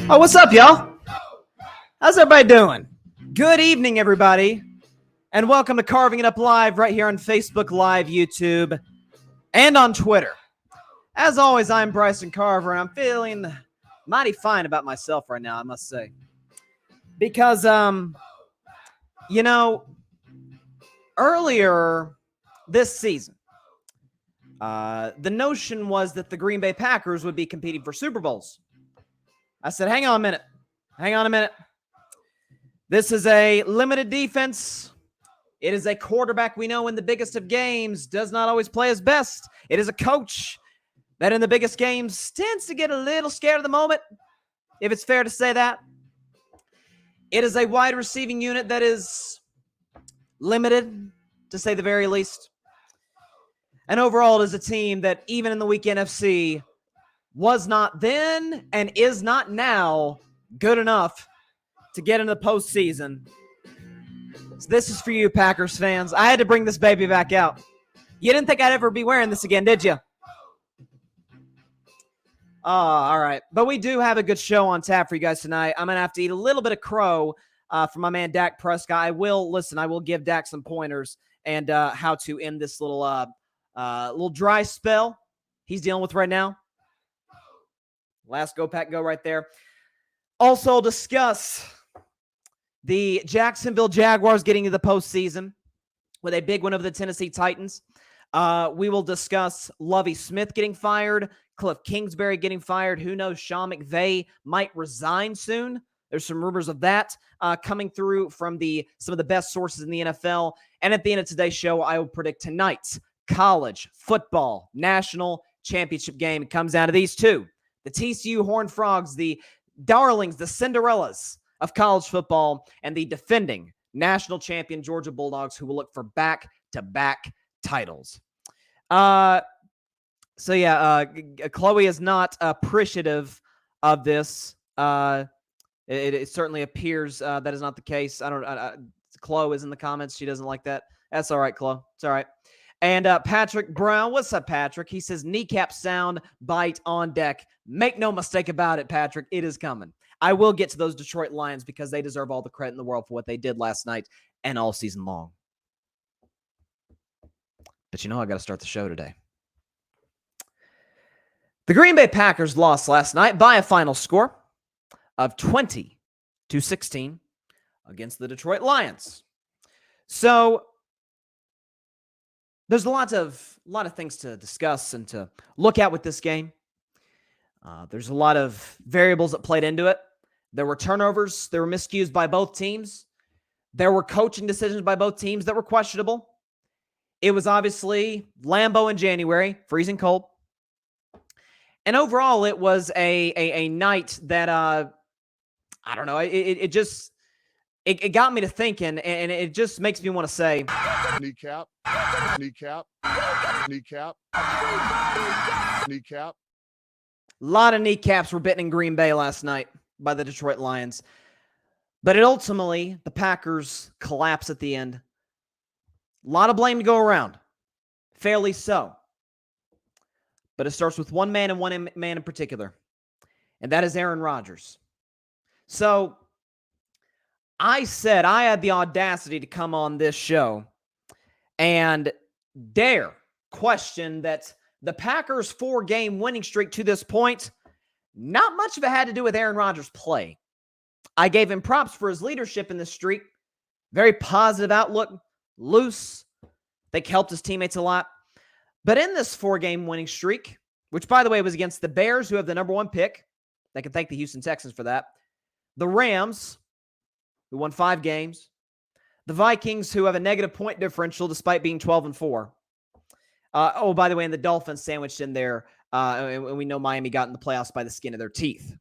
Oh, what's up, y'all? How's everybody doing? Good evening, everybody, and welcome to Carving It Up Live right here on Facebook Live, YouTube, and on Twitter. As always, I'm Bryson Carver, and I'm feeling mighty fine about myself right now, I must say. Because, earlier this season, the notion was that the Green Bay Packers would be competing for Super Bowls. I said, hang on a minute. This is a limited defense. It is a quarterback we know in the biggest of games does not always play his best. It is a coach that in the biggest games tends to get a little scared of the moment, if it's fair to say that. It is a wide receiving unit that is limited, to say the very least. And overall, it is a team that even in the weak NFC was not then and is not now good enough to get into the postseason. So this is for you, Packers fans. I had to bring this baby back out. You didn't think I'd ever be wearing this again, did you? Oh, all right. But we do have a good show on tap for you guys tonight. I'm going to have to eat a little bit of crow from my man Dak Prescott. I will give Dak some pointers and how to end this little dry spell he's dealing with right now. Last go, Pack, go right there. Also discuss the Jacksonville Jaguars getting to the postseason with a big win over the Tennessee Titans. We will discuss Lovie Smith getting fired, Kliff Kingsbury getting fired. Who knows? Sean McVay might resign soon. There's some rumors of that coming through from some of the best sources in the NFL. And at the end of today's show, I will predict tonight's college football national championship game. It comes down to these two. The TCU Horned Frogs, the darlings, the Cinderellas of college football, and the defending national champion Georgia Bulldogs, who will look for back-to-back titles. Chloe is not appreciative of this. It certainly appears that is not the case. Chloe is in the comments. She doesn't like that. That's all right, Chloe. It's all right. And Patrick Brown, what's up, Patrick? He says, kneecap sound bite on deck. Make no mistake about it, Patrick. It is coming. I will get to those Detroit Lions because they deserve all the credit in the world for what they did last night and all season long. But I got to start the show today. The Green Bay Packers lost last night by a final score of 20-16 against the Detroit Lions. So there's a lot of things to discuss and to look at with this game. There's a lot of variables that played into it. There were turnovers. There were miscues by both teams. There were coaching decisions by both teams that were questionable. It was obviously Lambeau in January, freezing cold. And overall, it was a night that, I don't know, it got me to thinking, and it just makes me want to say, Kneecap. A lot of kneecaps were bitten in Green Bay last night by the Detroit Lions. But ultimately, the Packers collapsed at the end. A lot of blame to go around. Fairly so. But it starts with one man and one man in particular. And that is Aaron Rodgers. So I said I had the audacity to come on this show and dare question that the Packers' 4-game winning streak to this point, not much of it had to do with Aaron Rodgers' play. I gave him props for his leadership in this streak. Very positive outlook, loose. I think helped his teammates a lot. But in this 4-game winning streak, which, by the way, was against the Bears, who have the number 1 pick. They can thank the Houston Texans for that. The Rams, who won 5 games. The Vikings, who have a negative point differential despite being 12-4. By the way, and the Dolphins sandwiched in there. And we know Miami got in the playoffs by the skin of their teeth.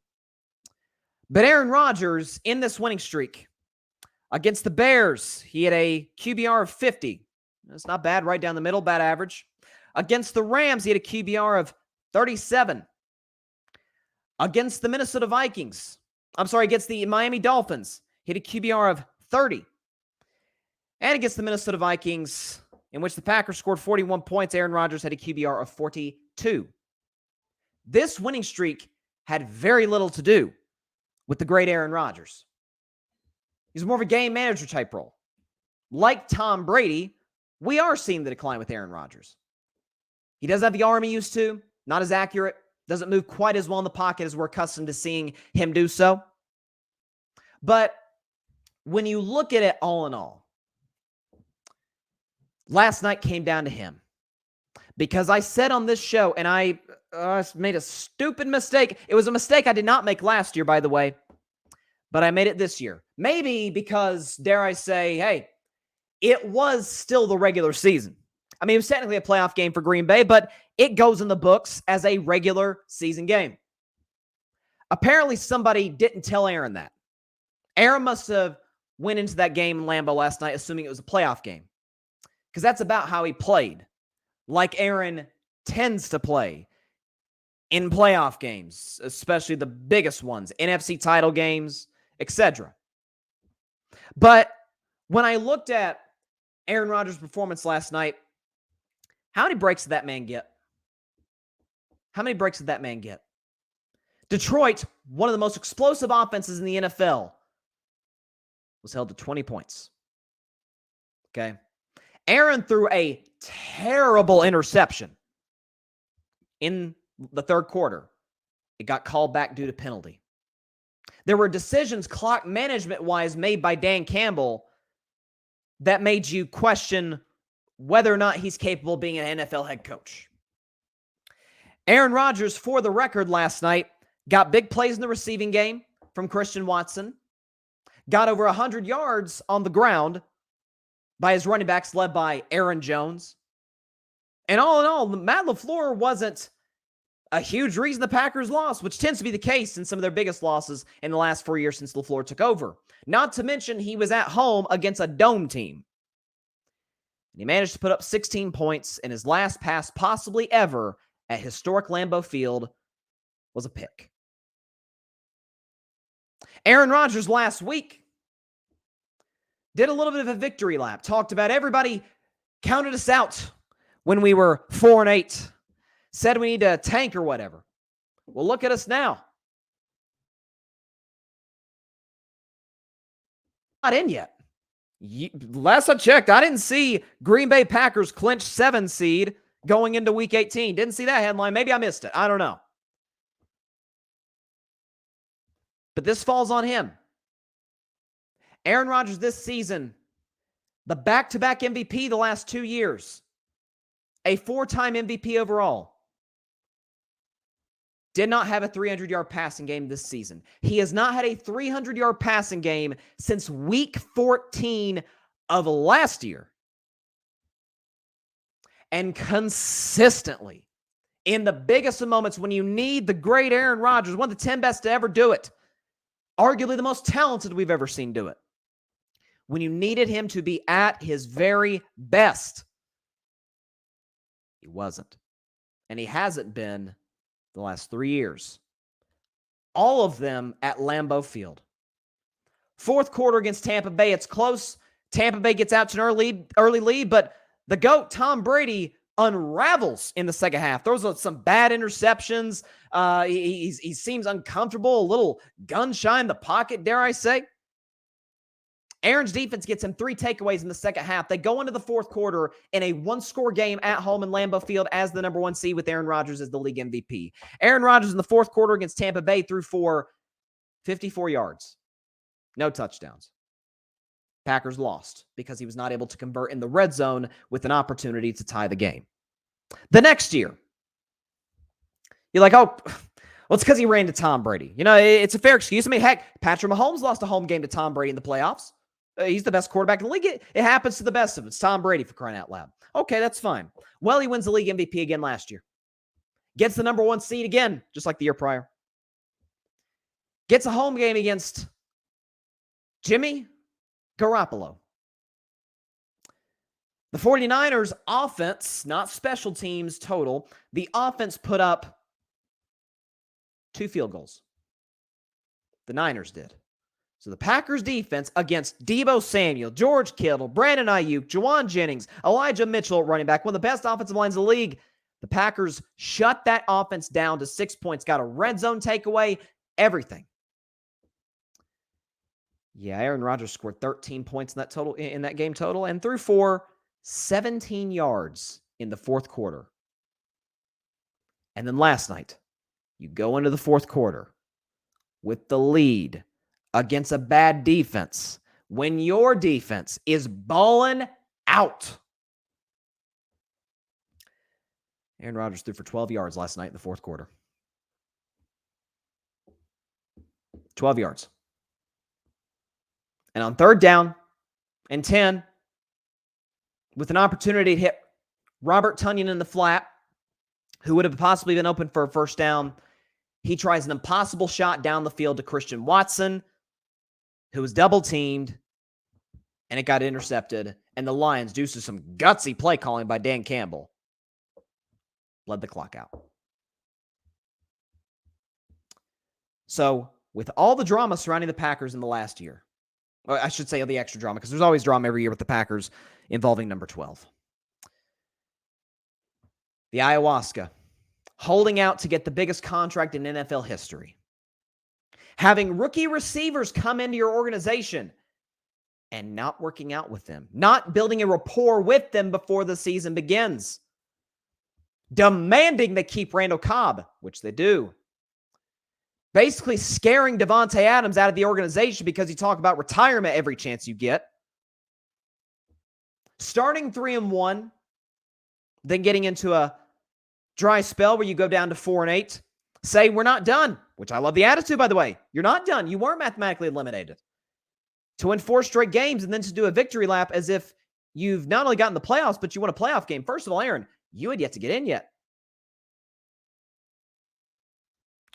But Aaron Rodgers, in this winning streak, against the Bears, he had a QBR of 50. That's not bad, right down the middle, bad average. Against the Rams, he had a QBR of 37. Against the against the Miami Dolphins, he had a QBR of 30. And against the Minnesota Vikings, in which the Packers scored 41 points, Aaron Rodgers had a QBR of 42. This winning streak had very little to do with the great Aaron Rodgers. He's more of a game manager type role. Like Tom Brady, we are seeing the decline with Aaron Rodgers. He doesn't have the arm he used to, not as accurate, doesn't move quite as well in the pocket as we're accustomed to seeing him do so. But when you look at it all in all, last night came down to him. Because I said on this show, and I made a stupid mistake. It was a mistake I did not make last year, by the way, but I made it this year. Maybe because, dare I say, hey, it was still the regular season. I mean, it was technically a playoff game for Green Bay, but it goes in the books as a regular season game. Apparently, somebody didn't tell Aaron that. Aaron must have went into that game in Lambeau last night assuming it was a playoff game, because that's about how he played. Like Aaron tends to play in playoff games, especially the biggest ones, NFC title games, etc. But when I looked at Aaron Rodgers' performance last night, how many breaks did that man get? How many breaks did that man get? Detroit, one of the most explosive offenses in the NFL, was held to 20 points. Okay? Aaron threw a terrible interception in the third quarter. It got called back due to penalty. There were decisions clock management-wise made by Dan Campbell that made you question whether or not he's capable of being an NFL head coach. Aaron Rodgers, for the record last night, got big plays in the receiving game from Christian Watson, got over 100 yards on the ground by his running backs led by Aaron Jones. And all in all, Matt LaFleur wasn't a huge reason the Packers lost, which tends to be the case in some of their biggest losses in the last 4 years since LaFleur took over. Not to mention he was at home against a dome team. And he managed to put up 16 points, and his last pass possibly ever at historic Lambeau Field was a pick. Aaron Rodgers last week did a little bit of a victory lap. Talked about everybody counted us out when we were 4-8. Said we need to tank or whatever. Well, look at us now. Not in yet. Last I checked, I didn't see Green Bay Packers clinch 7 seed going into Week 18. Didn't see that headline. Maybe I missed it. I don't know. But this falls on him. Aaron Rodgers this season, the back-to-back MVP the last 2 years, a 4-time MVP overall, did not have a 300-yard passing game this season. He has not had a 300-yard passing game since Week 14 of last year. And consistently, in the biggest of moments when you need the great Aaron Rodgers, one of the 10 best to ever do it, arguably the most talented we've ever seen do it, when you needed him to be at his very best, he wasn't. And he hasn't been the last 3 years. All of them at Lambeau Field. Fourth quarter against Tampa Bay, it's close. Tampa Bay gets out to an early lead, but the GOAT, Tom Brady, unravels in the second half. Throws some bad interceptions. He seems uncomfortable, a little gun shy in the pocket, dare I say. Aaron's defense gets him 3 takeaways in the second half. They go into the fourth quarter in a 1-score game at home in Lambeau Field as the number 1 seed with Aaron Rodgers as the league MVP. Aaron Rodgers in the fourth quarter against Tampa Bay threw for 54 yards. No touchdowns. Packers lost because he was not able to convert in the red zone with an opportunity to tie the game. The next year, you're like, oh, well, it's because he ran to Tom Brady. You know, it's a fair excuse. I mean, heck, Patrick Mahomes lost a home game to Tom Brady in the playoffs. He's the best quarterback in the league. It happens to the best of them. It's Tom Brady, for crying out loud. Okay, that's fine. Well, he wins the league MVP again last year. Gets the number 1 seed again, just like the year prior. Gets a home game against Jimmy Garoppolo. The 49ers offense, not special teams total, the offense put up 2 field goals. The Niners did. So the Packers defense against Deebo Samuel, George Kittle, Brandon Ayuk, Juwan Jennings, Elijah Mitchell at running back, one of the best offensive lines in the league. The Packers shut that offense down to 6 points, got a red zone takeaway, everything. Yeah, Aaron Rodgers scored 13 points in that game total and threw for 17 yards in the fourth quarter. And then last night, you go into the fourth quarter with the lead against a bad defense when your defense is balling out. Aaron Rodgers threw for 12 yards last night in the fourth quarter. 12 yards. And on third down and 10, with an opportunity to hit Robert Tonyan in the flat, who would have possibly been open for a first down, he tries an impossible shot down the field to Christian Watson, who was double-teamed, and it got intercepted. And the Lions, due to some gutsy play calling by Dan Campbell, bled the clock out. So, with all the drama surrounding the Packers in the last year, or I should say the extra drama, because there's always drama every year with the Packers involving number 12. The ayahuasca, holding out to get the biggest contract in NFL history. Having rookie receivers come into your organization and not working out with them. Not building a rapport with them before the season begins. Demanding they keep Randall Cobb, which they do. Basically scaring Devontae Adams out of the organization because you talk about retirement every chance you get. Starting 3-1, then getting into a dry spell where you go down to 4-8. Say, we're not done, which I love the attitude, by the way. You're not done. You weren't mathematically eliminated. To win 4 straight games and then to do a victory lap as if you've not only gotten the playoffs, but you won a playoff game. First of all, Aaron, you had yet to get in yet.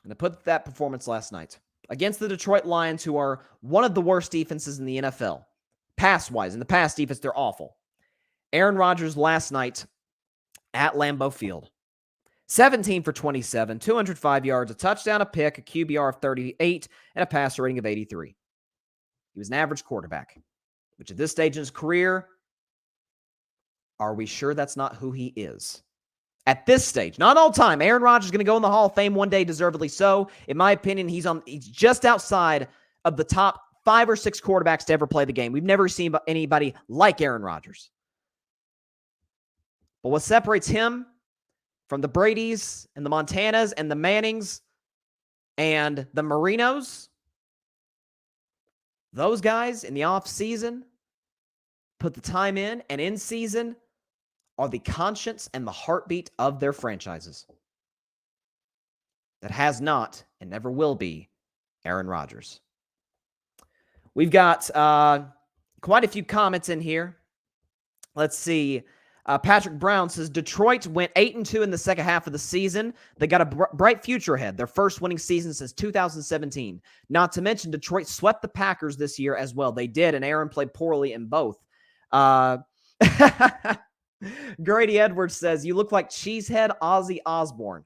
And to put that performance last night against the Detroit Lions, who are one of the worst defenses in the NFL, pass-wise. In the pass defense, they're awful. Aaron Rodgers last night at Lambeau Field, 17 for 27, 205 yards, a touchdown, a pick, a QBR of 38, and a passer rating of 83. He was an average quarterback, which at this stage in his career, are we sure that's not who he is? At this stage, not all time. Aaron Rodgers is going to go in the Hall of Fame one day, deservedly so. In my opinion, he's just outside of the top 5 or 6 quarterbacks to ever play the game. We've never seen anybody like Aaron Rodgers. But what separates him from the Bradys and the Montanas and the Mannings and the Marinos, those guys in the offseason put the time in, and in season are the conscience and the heartbeat of their franchises. That has not and never will be Aaron Rodgers. We've got quite a few comments in here. Let's see. Patrick Brown says, Detroit went 8-2 in the second half of the season. They got a bright future ahead. Their first winning season since 2017. Not to mention, Detroit swept the Packers this year as well. They did, and Aaron played poorly in both. Grady Edwards says, you look like Cheesehead Ozzy Osbourne.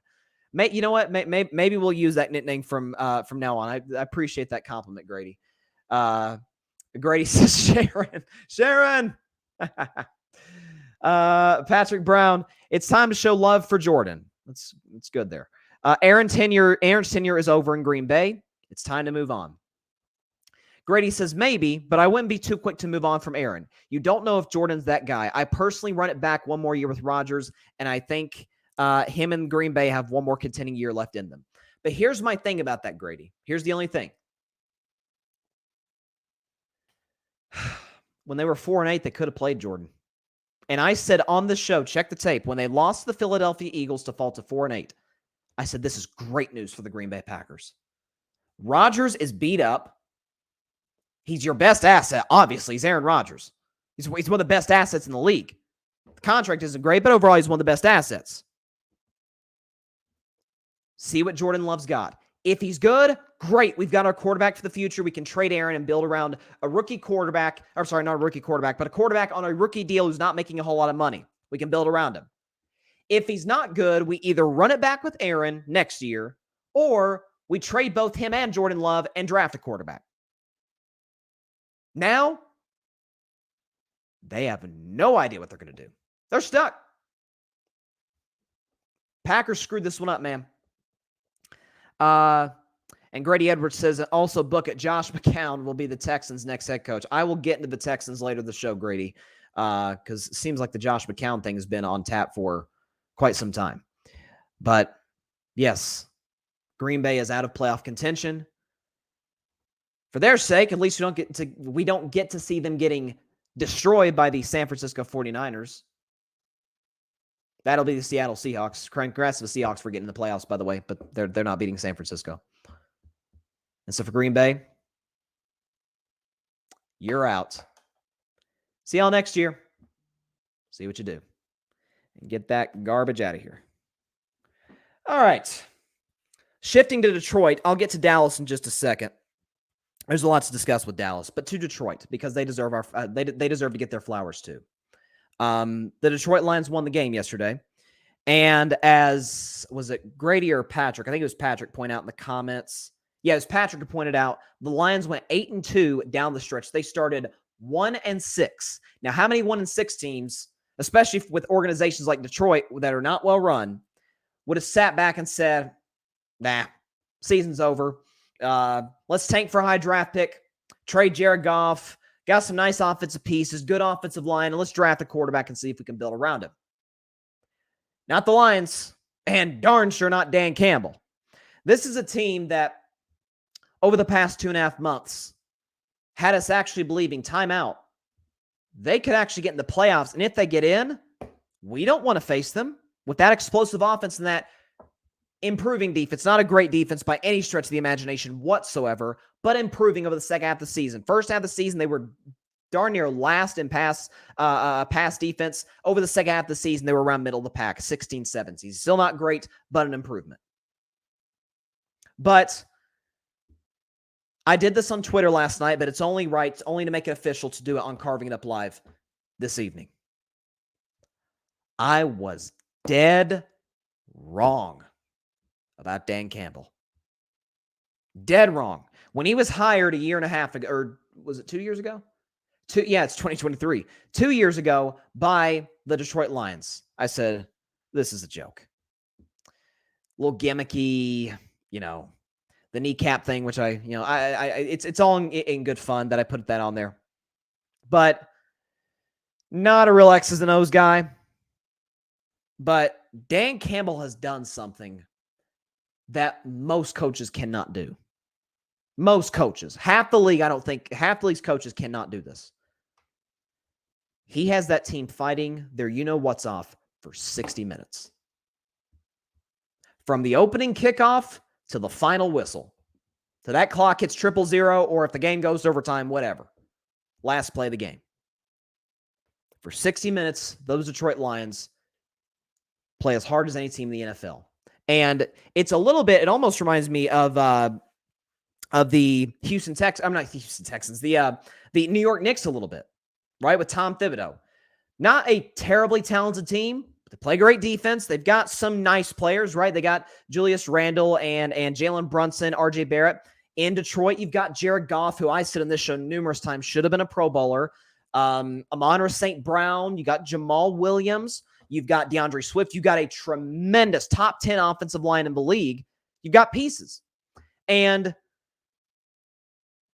You know what? Maybe we'll use that nickname from now on. I appreciate that compliment, Grady. Grady says, Sharon. Patrick Brown, it's time to show love for Jordan. That's good there. Aaron's tenure is over in Green Bay. It's time to move on. Grady says, maybe, but I wouldn't be too quick to move on from Aaron. You don't know if Jordan's that guy. I personally run it back one more year with Rodgers, and I think him and Green Bay have one more contending year left in them. But here's my thing about that, Grady. Here's the only thing. When they were 4-8, they could have played Jordan. And I said on the show, check the tape, when they lost to the Philadelphia Eagles to fall to 4-8, I said, this is great news for the Green Bay Packers. Rodgers is beat up. He's your best asset. Obviously, he's Aaron Rodgers. He's one of the best assets in the league. The contract isn't great, but overall, he's one of the best assets. See what Jordan Love's got. If he's good, great. We've got our quarterback for the future. We can trade Aaron and build around a rookie quarterback. Or sorry, not a rookie quarterback, but a quarterback on a rookie deal who's not making a whole lot of money. We can build around him. If he's not good, we either run it back with Aaron next year, or we trade both him and Jordan Love and draft a quarterback. Now, they have no idea what they're going to do. They're stuck. Packers screwed this one up, man. And Grady Edwards says also book it. Josh McCown will be the Texans' next head coach. I will get into the Texans later in the show, Grady, because it seems like the Josh McCown thing has been on tap for quite some time. But yes, Green Bay is out of playoff contention. For their sake, at least we don't get to see them getting destroyed by the San Francisco 49ers. That'll be the Seattle Seahawks. Congrats to the Seahawks for getting in the playoffs, by the way, but they're not beating San Francisco. And so for Green Bay, you're out. See y'all next year. See what you do. And get that garbage out of here. All right. Shifting to Detroit, I'll get to Dallas in just a second. There's a lot to discuss with Dallas, but to Detroit, because they deserve they deserve to get their flowers too. The Detroit Lions won the game yesterday. And as, was it Grady or Patrick? I think it was Patrick pointed out in the comments. Yeah, it was Patrick who pointed out the Lions went 8-2 down the stretch. They started 1-6. Now, how many 1-6 teams, especially with organizations like Detroit that are not well run, would have sat back and said, nah, season's over. Let's tank for a high draft pick, trade Jared Goff, got some nice offensive pieces, good offensive line, and let's draft a quarterback and see if we can build around him. Not the Lions, and darn sure not Dan Campbell. This is a team that over the past 2.5 months had us actually believing, timeout, they could actually get in the playoffs. And if they get in, we don't want to face them with that explosive offense and that improving defense. Not a great defense by any stretch of the imagination whatsoever, but improving over the second half of the season. First half of the season, they were darn near last in pass defense. Over the second half of the season, they were around middle of the pack, 16, 17. Still not great, but an improvement. But I did this on Twitter last night, but it's only right, it's only to make it official to do it on Carving It Up Live this evening. I was dead wrong about Dan Campbell. Dead wrong. When he was hired a year and a half ago, or was it 2 years ago? It's 2023. 2 years ago by the Detroit Lions. I said, this is a joke. A little gimmicky, the kneecap thing, which it's all in good fun that I put that on there. But not a real X's and O's guy. But Dan Campbell has done something that most coaches cannot do. Most coaches. Half the league's coaches cannot do this. He has that team fighting their you-know-what's off for 60 minutes. From the opening kickoff to the final whistle. To that clock hits 000, or if the game goes to overtime, whatever. Last play of the game. For 60 minutes, those Detroit Lions play as hard as any team in the NFL. And it's a little bit, it almost reminds me of the Houston Texans. I'm not Houston Texans, the New York Knicks a little bit, right? With Tom Thibodeau. Not a terribly talented team. They play great defense. They've got some nice players, right? They got Julius Randle and Jalen Brunson, RJ Barrett. In Detroit, you've got Jared Goff, who I said in this show numerous times should have been a Pro Bowler. Amon-Ra St. Brown. You got Jamal Williams. You've got DeAndre Swift. You got a tremendous top 10 offensive line in the league. You've got pieces. And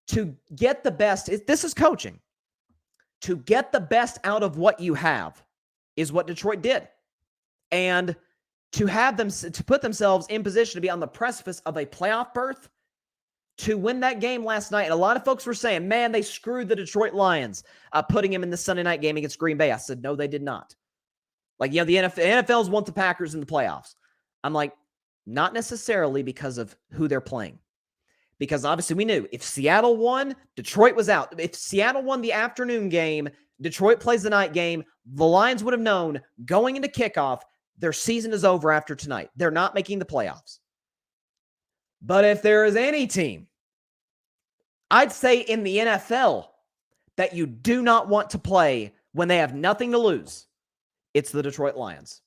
to get the best, this is coaching. To get the best out of what you have is what Detroit did. And to have them, to put themselves in position to be on the precipice of a playoff berth, to win that game last night. And a lot of folks were saying, man, they screwed the Detroit Lions, putting him in the Sunday night game against Green Bay. I said, no, they did not. Like, the NFL's want the Packers in the playoffs. I'm like, not necessarily because of who they're playing. Because obviously we knew if Seattle won, Detroit was out. If Seattle won the afternoon game, Detroit plays the night game, the Lions would have known going into kickoff, their season is over after tonight. They're not making the playoffs. But if there is any team, I'd say in the NFL, that you do not want to play when they have nothing to lose, it's the Detroit Lions.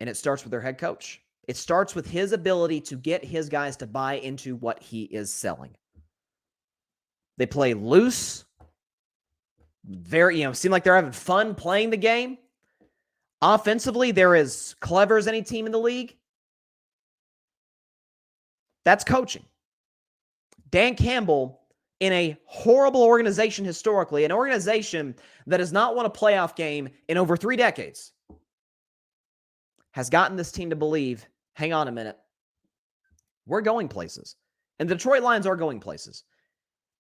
And it starts with their head coach. It starts with his ability to get his guys to buy into what he is selling. They play loose. Seem like they're having fun playing the game. Offensively, they're as clever as any team in the league. That's coaching. Dan Campbell, in a horrible organization historically, an organization that has not won a playoff game in over 3 decades, has gotten this team to believe, hang on a minute, we're going places. And the Detroit Lions are going places.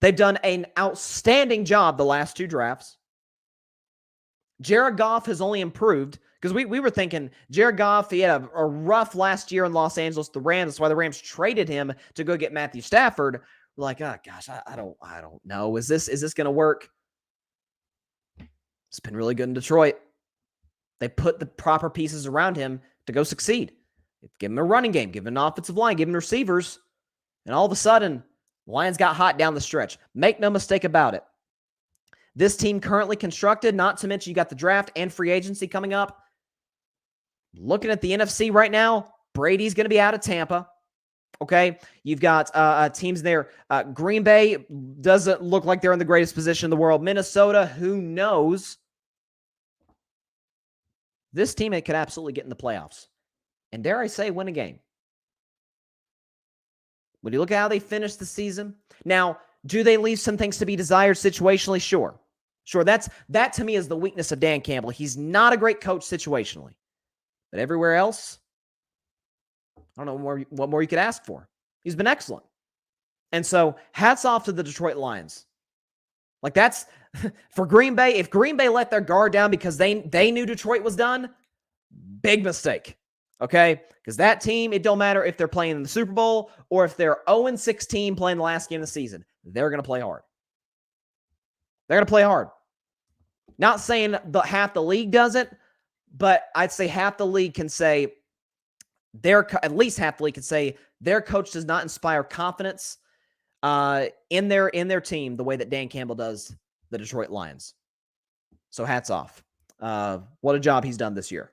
They've done an outstanding job the last 2 drafts. Jared Goff has only improved because we were thinking Jared Goff, he had a rough last year in Los Angeles, the Rams. That's why the Rams traded him to go get Matthew Stafford. We're like, oh gosh, I don't know. Is this going to work? It's been really good in Detroit. They put the proper pieces around him to go succeed. Give him a running game, give him an offensive line, give him receivers. And all of a sudden, the Lions got hot down the stretch. Make no mistake about it. This team currently constructed, not to mention you got the draft and free agency coming up. Looking at the NFC right now, Brady's going to be out of Tampa. Okay, you've got teams there. Green Bay doesn't look like they're in the greatest position in the world. Minnesota, who knows? This team could absolutely get in the playoffs. And dare I say, win a game. When you look at how they finished the season. Now, do they leave some things to be desired situationally? Sure. That to me is the weakness of Dan Campbell. He's not a great coach situationally. But everywhere else, I don't know what more you could ask for. He's been excellent. And so, hats off to the Detroit Lions. Like that's, for Green Bay, if Green Bay let their guard down because they knew Detroit was done, big mistake. Okay? Because that team, it don't matter if they're playing in the Super Bowl or if they're 0-16 playing the last game of the season. They're going to play hard. They're going to play hard. Not saying half the league doesn't, but I'd say half the league can say, at least half the league can say their coach does not inspire confidence in their team the way that Dan Campbell does the Detroit Lions. So hats off. What a job he's done this year.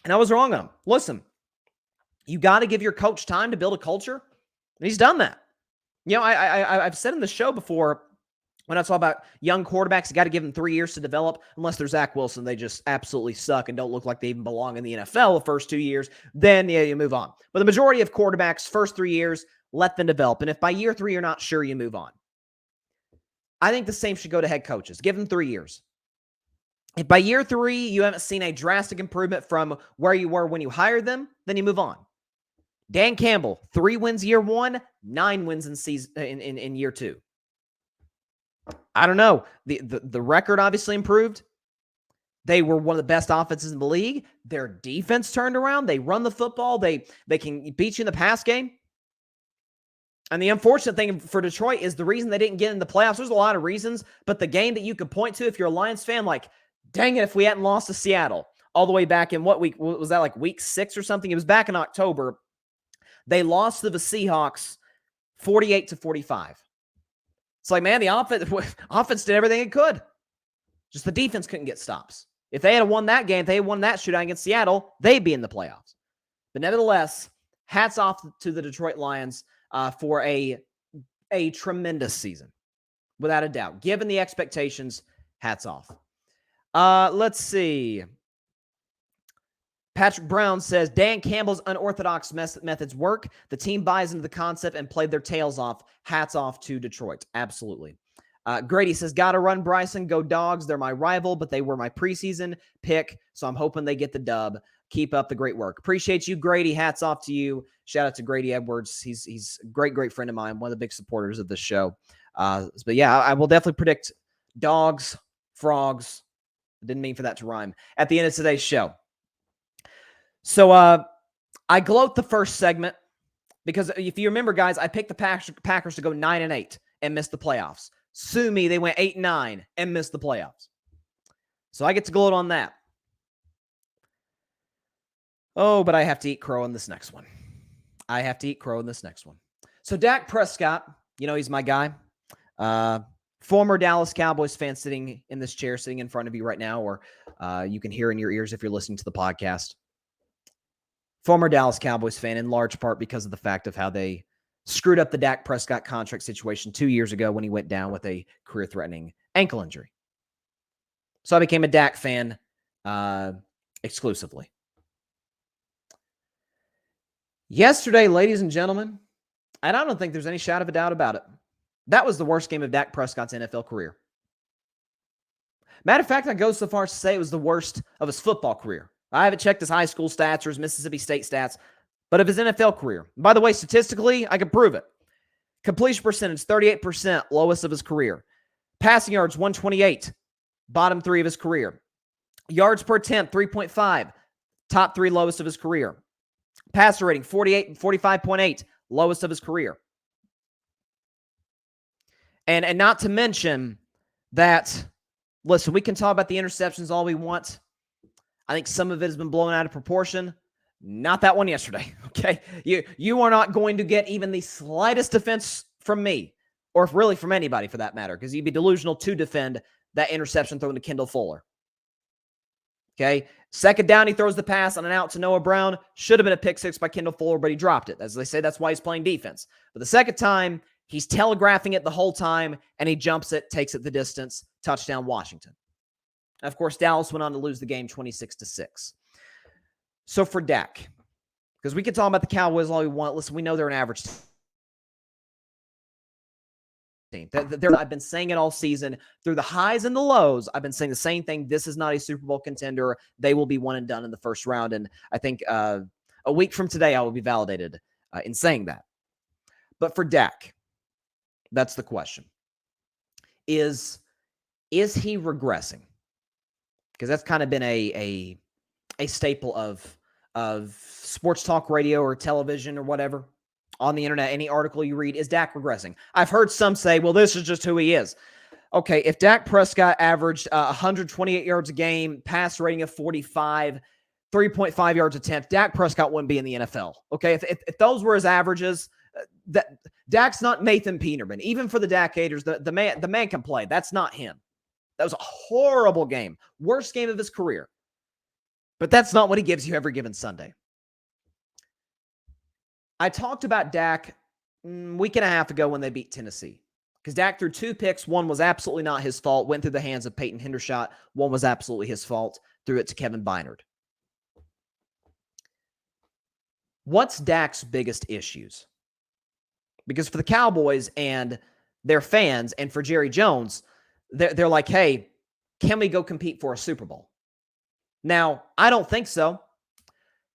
And I was wrong on him. Listen, you got to give your coach time to build a culture. And he's done that. You know, I've said in the show before, when I talk about young quarterbacks, you got to give them 3 years to develop. Unless they're Zach Wilson, they just absolutely suck and don't look like they even belong in the NFL the first 2 years. Then, yeah, you move on. But the majority of quarterbacks, first 3 years, let them develop. And if by year 3 you're not sure, you move on. I think the same should go to head coaches. Give them 3 years. If by year 3 you haven't seen a drastic improvement from where you were when you hired them, then you move on. Dan Campbell, 3 wins year 1, 9 wins in year 2. I don't know. The record obviously improved. They were one of the best offenses in the league. Their defense turned around. They run the football. They can beat you in the pass game. And the unfortunate thing for Detroit is the reason they didn't get in the playoffs. There's a lot of reasons, but the game that you could point to if you're a Lions fan, like, dang it, if we hadn't lost to Seattle all the way back in what week? Was that like week 6 or something? It was back in October. They lost to the Seahawks 48-45. It's like, man, the offense did everything it could. Just the defense couldn't get stops. If they had won that game, if they had won that shootout against Seattle, they'd be in the playoffs. But nevertheless, hats off to the Detroit Lions for a tremendous season, without a doubt. Given the expectations, hats off. Let's see. Patrick Brown says, Dan Campbell's unorthodox methods work. The team buys into the concept and played their tails off. Hats off to Detroit. Absolutely. Grady says, gotta run Bryson. Go Dogs. They're my rival, but they were my preseason pick, so I'm hoping they get the dub. Keep up the great work. Appreciate you, Grady. Hats off to you. Shout out to Grady Edwards. He's a great friend of mine, one of the big supporters of this show. But yeah, I will definitely predict Dogs, Frogs. I didn't mean for that to rhyme. At the end of today's show. So I gloat the first segment because if you remember, guys, I picked the Packers to go 9-8 and miss the playoffs. Sue me, they went 8-9 and missed the playoffs. So I get to gloat on that. Oh, but I have to eat crow in this next one. So Dak Prescott, you know, he's my guy. Former Dallas Cowboys fan sitting in this chair, sitting in front of you right now, or you can hear in your ears if you're listening to the podcast. Former Dallas Cowboys fan, in large part because of the fact of how they screwed up the Dak Prescott contract situation 2 years ago when he went down with a career-threatening ankle injury. So I became a Dak fan exclusively. Yesterday, ladies and gentlemen, and I don't think there's any shadow of a doubt about it, that was the worst game of Dak Prescott's NFL career. Matter of fact, I go so far as to say it was the worst of his football career. I haven't checked his high school stats or his Mississippi State stats, but of his NFL career. By the way, statistically, I can prove it. Completion percentage, 38%, lowest of his career. Passing yards, 128, bottom 3 of his career. Yards per attempt, 3.5, top 3 lowest of his career. Passer rating, 45.8, lowest of his career. And not to mention that, listen, we can talk about the interceptions all we want. I think some of it has been blown out of proportion. Not that one yesterday, okay? You are not going to get even the slightest defense from me, or really from anybody for that matter, because you'd be delusional to defend that interception thrown to Kendall Fuller. Okay? Second down, he throws the pass on an out to Noah Brown. Should have been a pick six by Kendall Fuller, but he dropped it. As they say, that's why he's playing defense. But the second time, he's telegraphing it the whole time, and he jumps it, takes it the distance. Touchdown, Washington. Of course, Dallas went on to lose the game 26-6. So for Dak, because we can talk about the Cowboys all we want. Listen, we know they're an average team. I've been saying it all season. Through the highs and the lows, I've been saying the same thing. This is not a Super Bowl contender. They will be one and done in the first round. And I think a week from today, I will be validated in saying that. But for Dak, that's the question. Is he regressing? Because that's kind of been a staple of sports talk radio or television or whatever on the internet. Any article you read, is Dak regressing? I've heard some say, well, this is just who he is. Okay, if Dak Prescott averaged 128 yards a game, pass rating of 45, 3.5 yards attempt, Dak Prescott wouldn't be in the NFL. Okay, if those were his averages, Dak's not Nathan Peterman. Even for the Dak haters, the man can play. That's not him. That was a horrible game. Worst game of his career. But that's not what he gives you every given Sunday. I talked about Dak a week and a half ago when they beat Tennessee. Because Dak threw 2 picks. One was absolutely not his fault. Went through the hands of Peyton Hendershot. One was absolutely his fault. Threw it to Kevin Bynard. What's Dak's biggest issues? Because for the Cowboys and their fans and for Jerry Jones, they're like, hey, can we go compete for a Super Bowl? Now, I don't think so.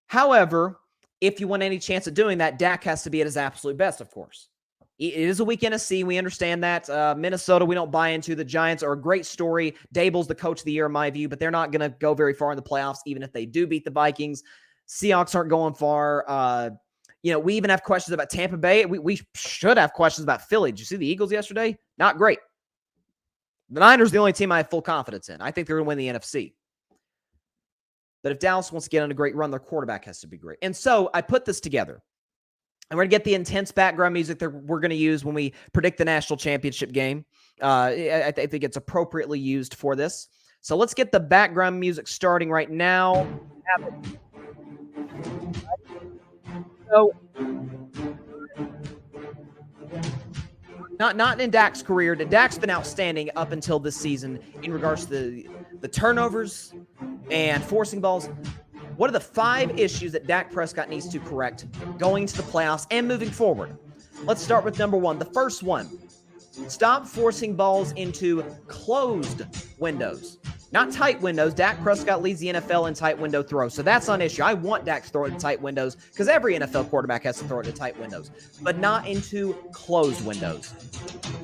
However, if you want any chance of doing that, Dak has to be at his absolute best, of course. It is a week in a C. We understand that. Minnesota, we don't buy into. The Giants are a great story. Dable's the coach of the year, in my view, but they're not going to go very far in the playoffs, even if they do beat the Vikings. Seahawks aren't going far. We even have questions about Tampa Bay. We should have questions about Philly. Did you see the Eagles yesterday? Not great. The Niners are the only team I have full confidence in. I think they're going to win the NFC. But if Dallas wants to get on a great run, their quarterback has to be great. And so I put this together. And we're going to get the intense background music that we're going to use when we predict the national championship game. I think it's appropriately used for this. So let's get the background music starting right now. So, not in Dak's career. Dak's been outstanding up until this season in regards to the turnovers and forcing balls. What are the 5 issues that Dak Prescott needs to correct going to the playoffs and moving forward? Let's start with number 1. The first one, stop forcing balls into closed windows. Not tight windows. Dak Prescott leads the NFL in tight window throws. So that's not an issue. I want Dak to throw it in tight windows because every NFL quarterback has to throw it in tight windows, but not into closed windows.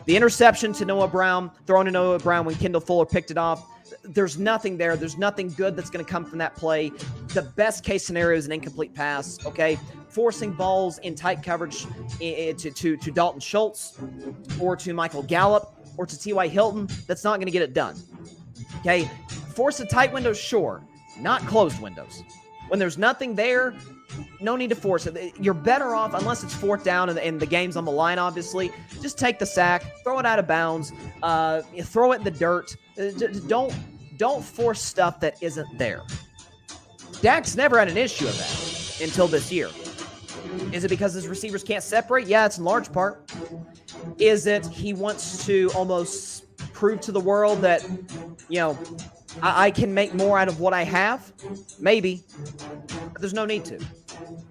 The interception to Noah Brown, throwing to Noah Brown when Kendall Fuller picked it off, there's nothing there. There's nothing good that's going to come from that play. The best case scenario is an incomplete pass, okay? Forcing balls in tight coverage to Dalton Schultz or to Michael Gallup or to T.Y. Hilton, that's not going to get it done. Okay, force a tight window, sure. Not closed windows. When there's nothing there, no need to force it. You're better off, unless it's 4th down and the game's on the line, obviously, just take the sack, throw it out of bounds, throw it in the dirt. Don't force stuff that isn't there. Dak's never had an issue of that until this year. Is it because his receivers can't separate? Yeah, it's in large part. Is it he wants to almost prove to the world that, I can make more out of what I have? Maybe. But there's no need to.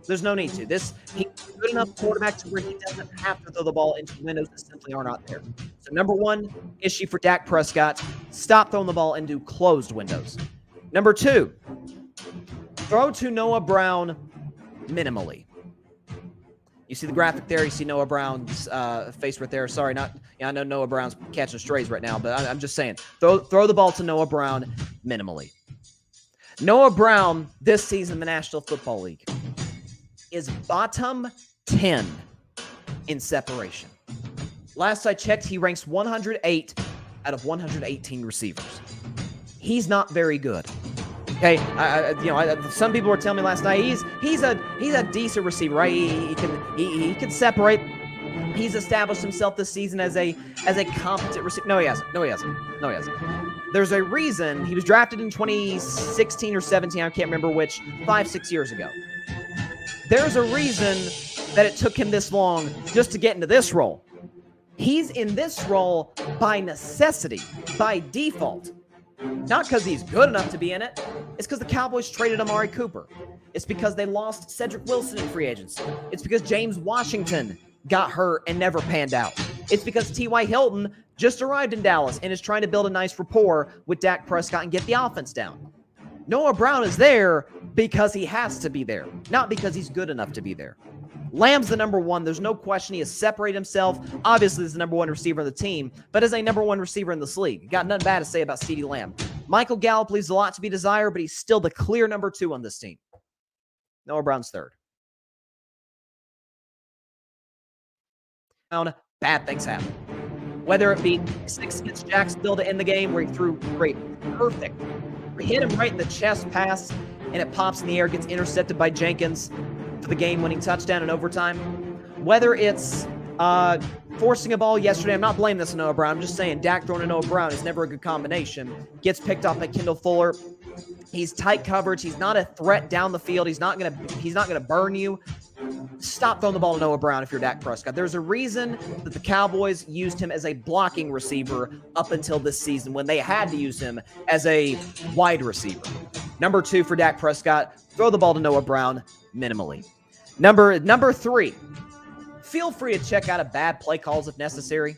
There's no need to. He's a good enough quarterback to where he doesn't have to throw the ball into windows that simply are not there. So number one issue for Dak Prescott, stop throwing the ball into closed windows. Number two, throw to Noah Brown minimally. You see the graphic there. You see Noah Brown's face right there. Sorry, I know Noah Brown's catching strays right now, but I'm just saying, throw the ball to Noah Brown minimally. Noah Brown this season in the National Football League is bottom 10 in separation. Last I checked, he ranks 108 out of 118 receivers. He's not very good. Okay, some people were telling me last night he's a decent receiver, right? He can separate. He's established himself this season as a competent receiver. No, he hasn't. There's a reason he was drafted in 2016 or 17. I can't remember which. 5-6 years ago. There's a reason that it took him this long just to get into this role. He's in this role by necessity, by default. Not because he's good enough to be in it. It's because the Cowboys traded Amari Cooper. It's because they lost Cedric Wilson in free agency. It's because James Washington got hurt and never panned out. It's because T.Y. Hilton just arrived in Dallas and is trying to build a nice rapport with Dak Prescott and get the offense down. Noah Brown is there because he has to be there, not because he's good enough to be there. Lamb's the number one. There's no question he has separated himself. Obviously, he's the number one receiver on the team, but as a number one receiver in this league, got nothing bad to say about CeeDee Lamb. Michael Gallup leaves a lot to be desired, but he's still the clear number two on this team. Noah Brown's third. Bad things happen. Whether it be 6 against Jacksonville to end the game where he threw great, perfect, hit him right in the chest pass, and it pops in the air, gets intercepted by Jenkins for the game-winning touchdown in overtime. Whether it's forcing a ball yesterday, I'm not blaming this on Noah Brown. I'm just saying Dak throwing to Noah Brown is never a good combination. Gets picked off by Kendall Fuller. He's tight coverage. He's not a threat down the field. He's not gonna burn you. Stop throwing the ball to Noah Brown if you're Dak Prescott. There's a reason that the Cowboys used him as a blocking receiver up until this season when they had to use him as a wide receiver. Number two for Dak Prescott, throw the ball to Noah Brown minimally. Number three, feel free to check out a bad play calls if necessary.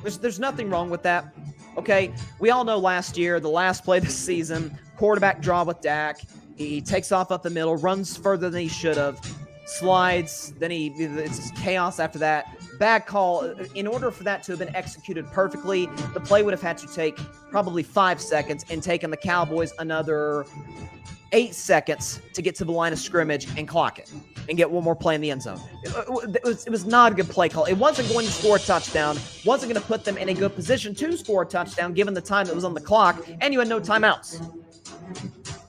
There's nothing wrong with that. Okay, we all know last year, the last play this season, quarterback draw with Dak. He takes off up the middle, runs further than he should have, slides, then it's chaos after that. Bad call. In order for that to have been executed perfectly, the play would have had to take probably 5 seconds and taken the Cowboys another 8 seconds to get to the line of scrimmage and clock it and get one more play in the end zone. It was not a good play call. It wasn't going to score a touchdown, wasn't going to put them in a good position to score a touchdown given the time that was on the clock, and you had no timeouts.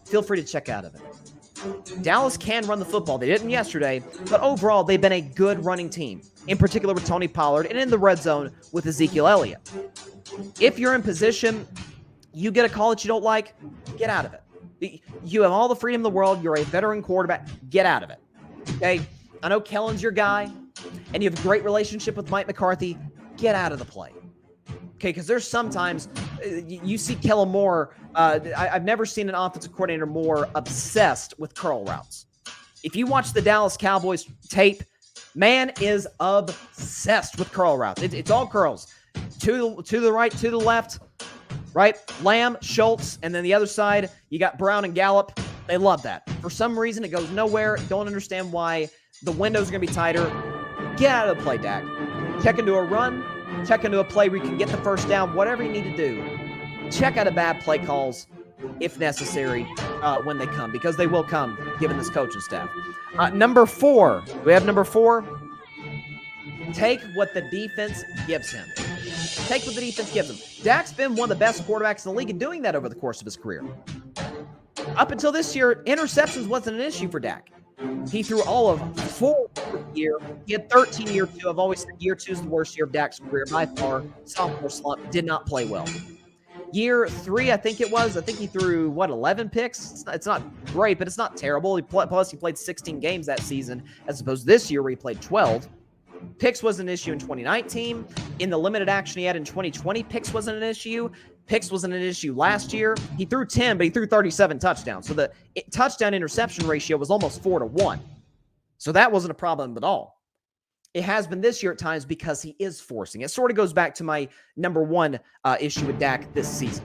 Feel free to check out of it. Dallas can run the football. They didn't yesterday, but overall, they've been a good running team, in particular with Tony Pollard and in the red zone with Ezekiel Elliott. If you're in position, you get a call that you don't like, get out of it. You have all the freedom in the world. You're a veteran quarterback. Get out of it. Okay? I know Kellen's your guy, and you have a great relationship with Mike McCarthy. Get out of the play. Okay, because there's sometimes you see Kellen Moore. I've never seen an offensive coordinator more obsessed with curl routes. If you watch the Dallas Cowboys tape, man is obsessed with curl routes. It's all curls. To the right, to the left, right? Lamb, Schultz, and then the other side, you got Brown and Gallup. They love that. For some reason, it goes nowhere. Don't understand why. The windows are going to be tighter. Get out of the play, Dak. Check into a run. Check into a play where you can get the first down, whatever you need to do. Check out a bad play calls if necessary when they come, because they will come given this coaching staff. Number four. Do we have number four? Take what the defense gives him. Take what the defense gives him. Dak's been one of the best quarterbacks in the league and doing that over the course of his career. Up until this year, interceptions wasn't an issue for Dak. He threw all of 4 year. He had 13 year two. I've always said year 2 is the worst year of Dak's career by far. Sophomore slump, did not play well. Year 3, I think he threw, 11 picks? It's not great, but it's not terrible. Plus, he played 16 games that season, as opposed to this year where he played 12. Picks was an issue in 2019. In the limited action he had in 2020, picks wasn't an issue. Picks wasn't an issue last year. He threw 10, but he threw 37 touchdowns. So the touchdown interception ratio was almost 4-1. So that wasn't a problem at all. It has been this year at times because he is forcing. It sort of goes back to my number one issue with Dak this season.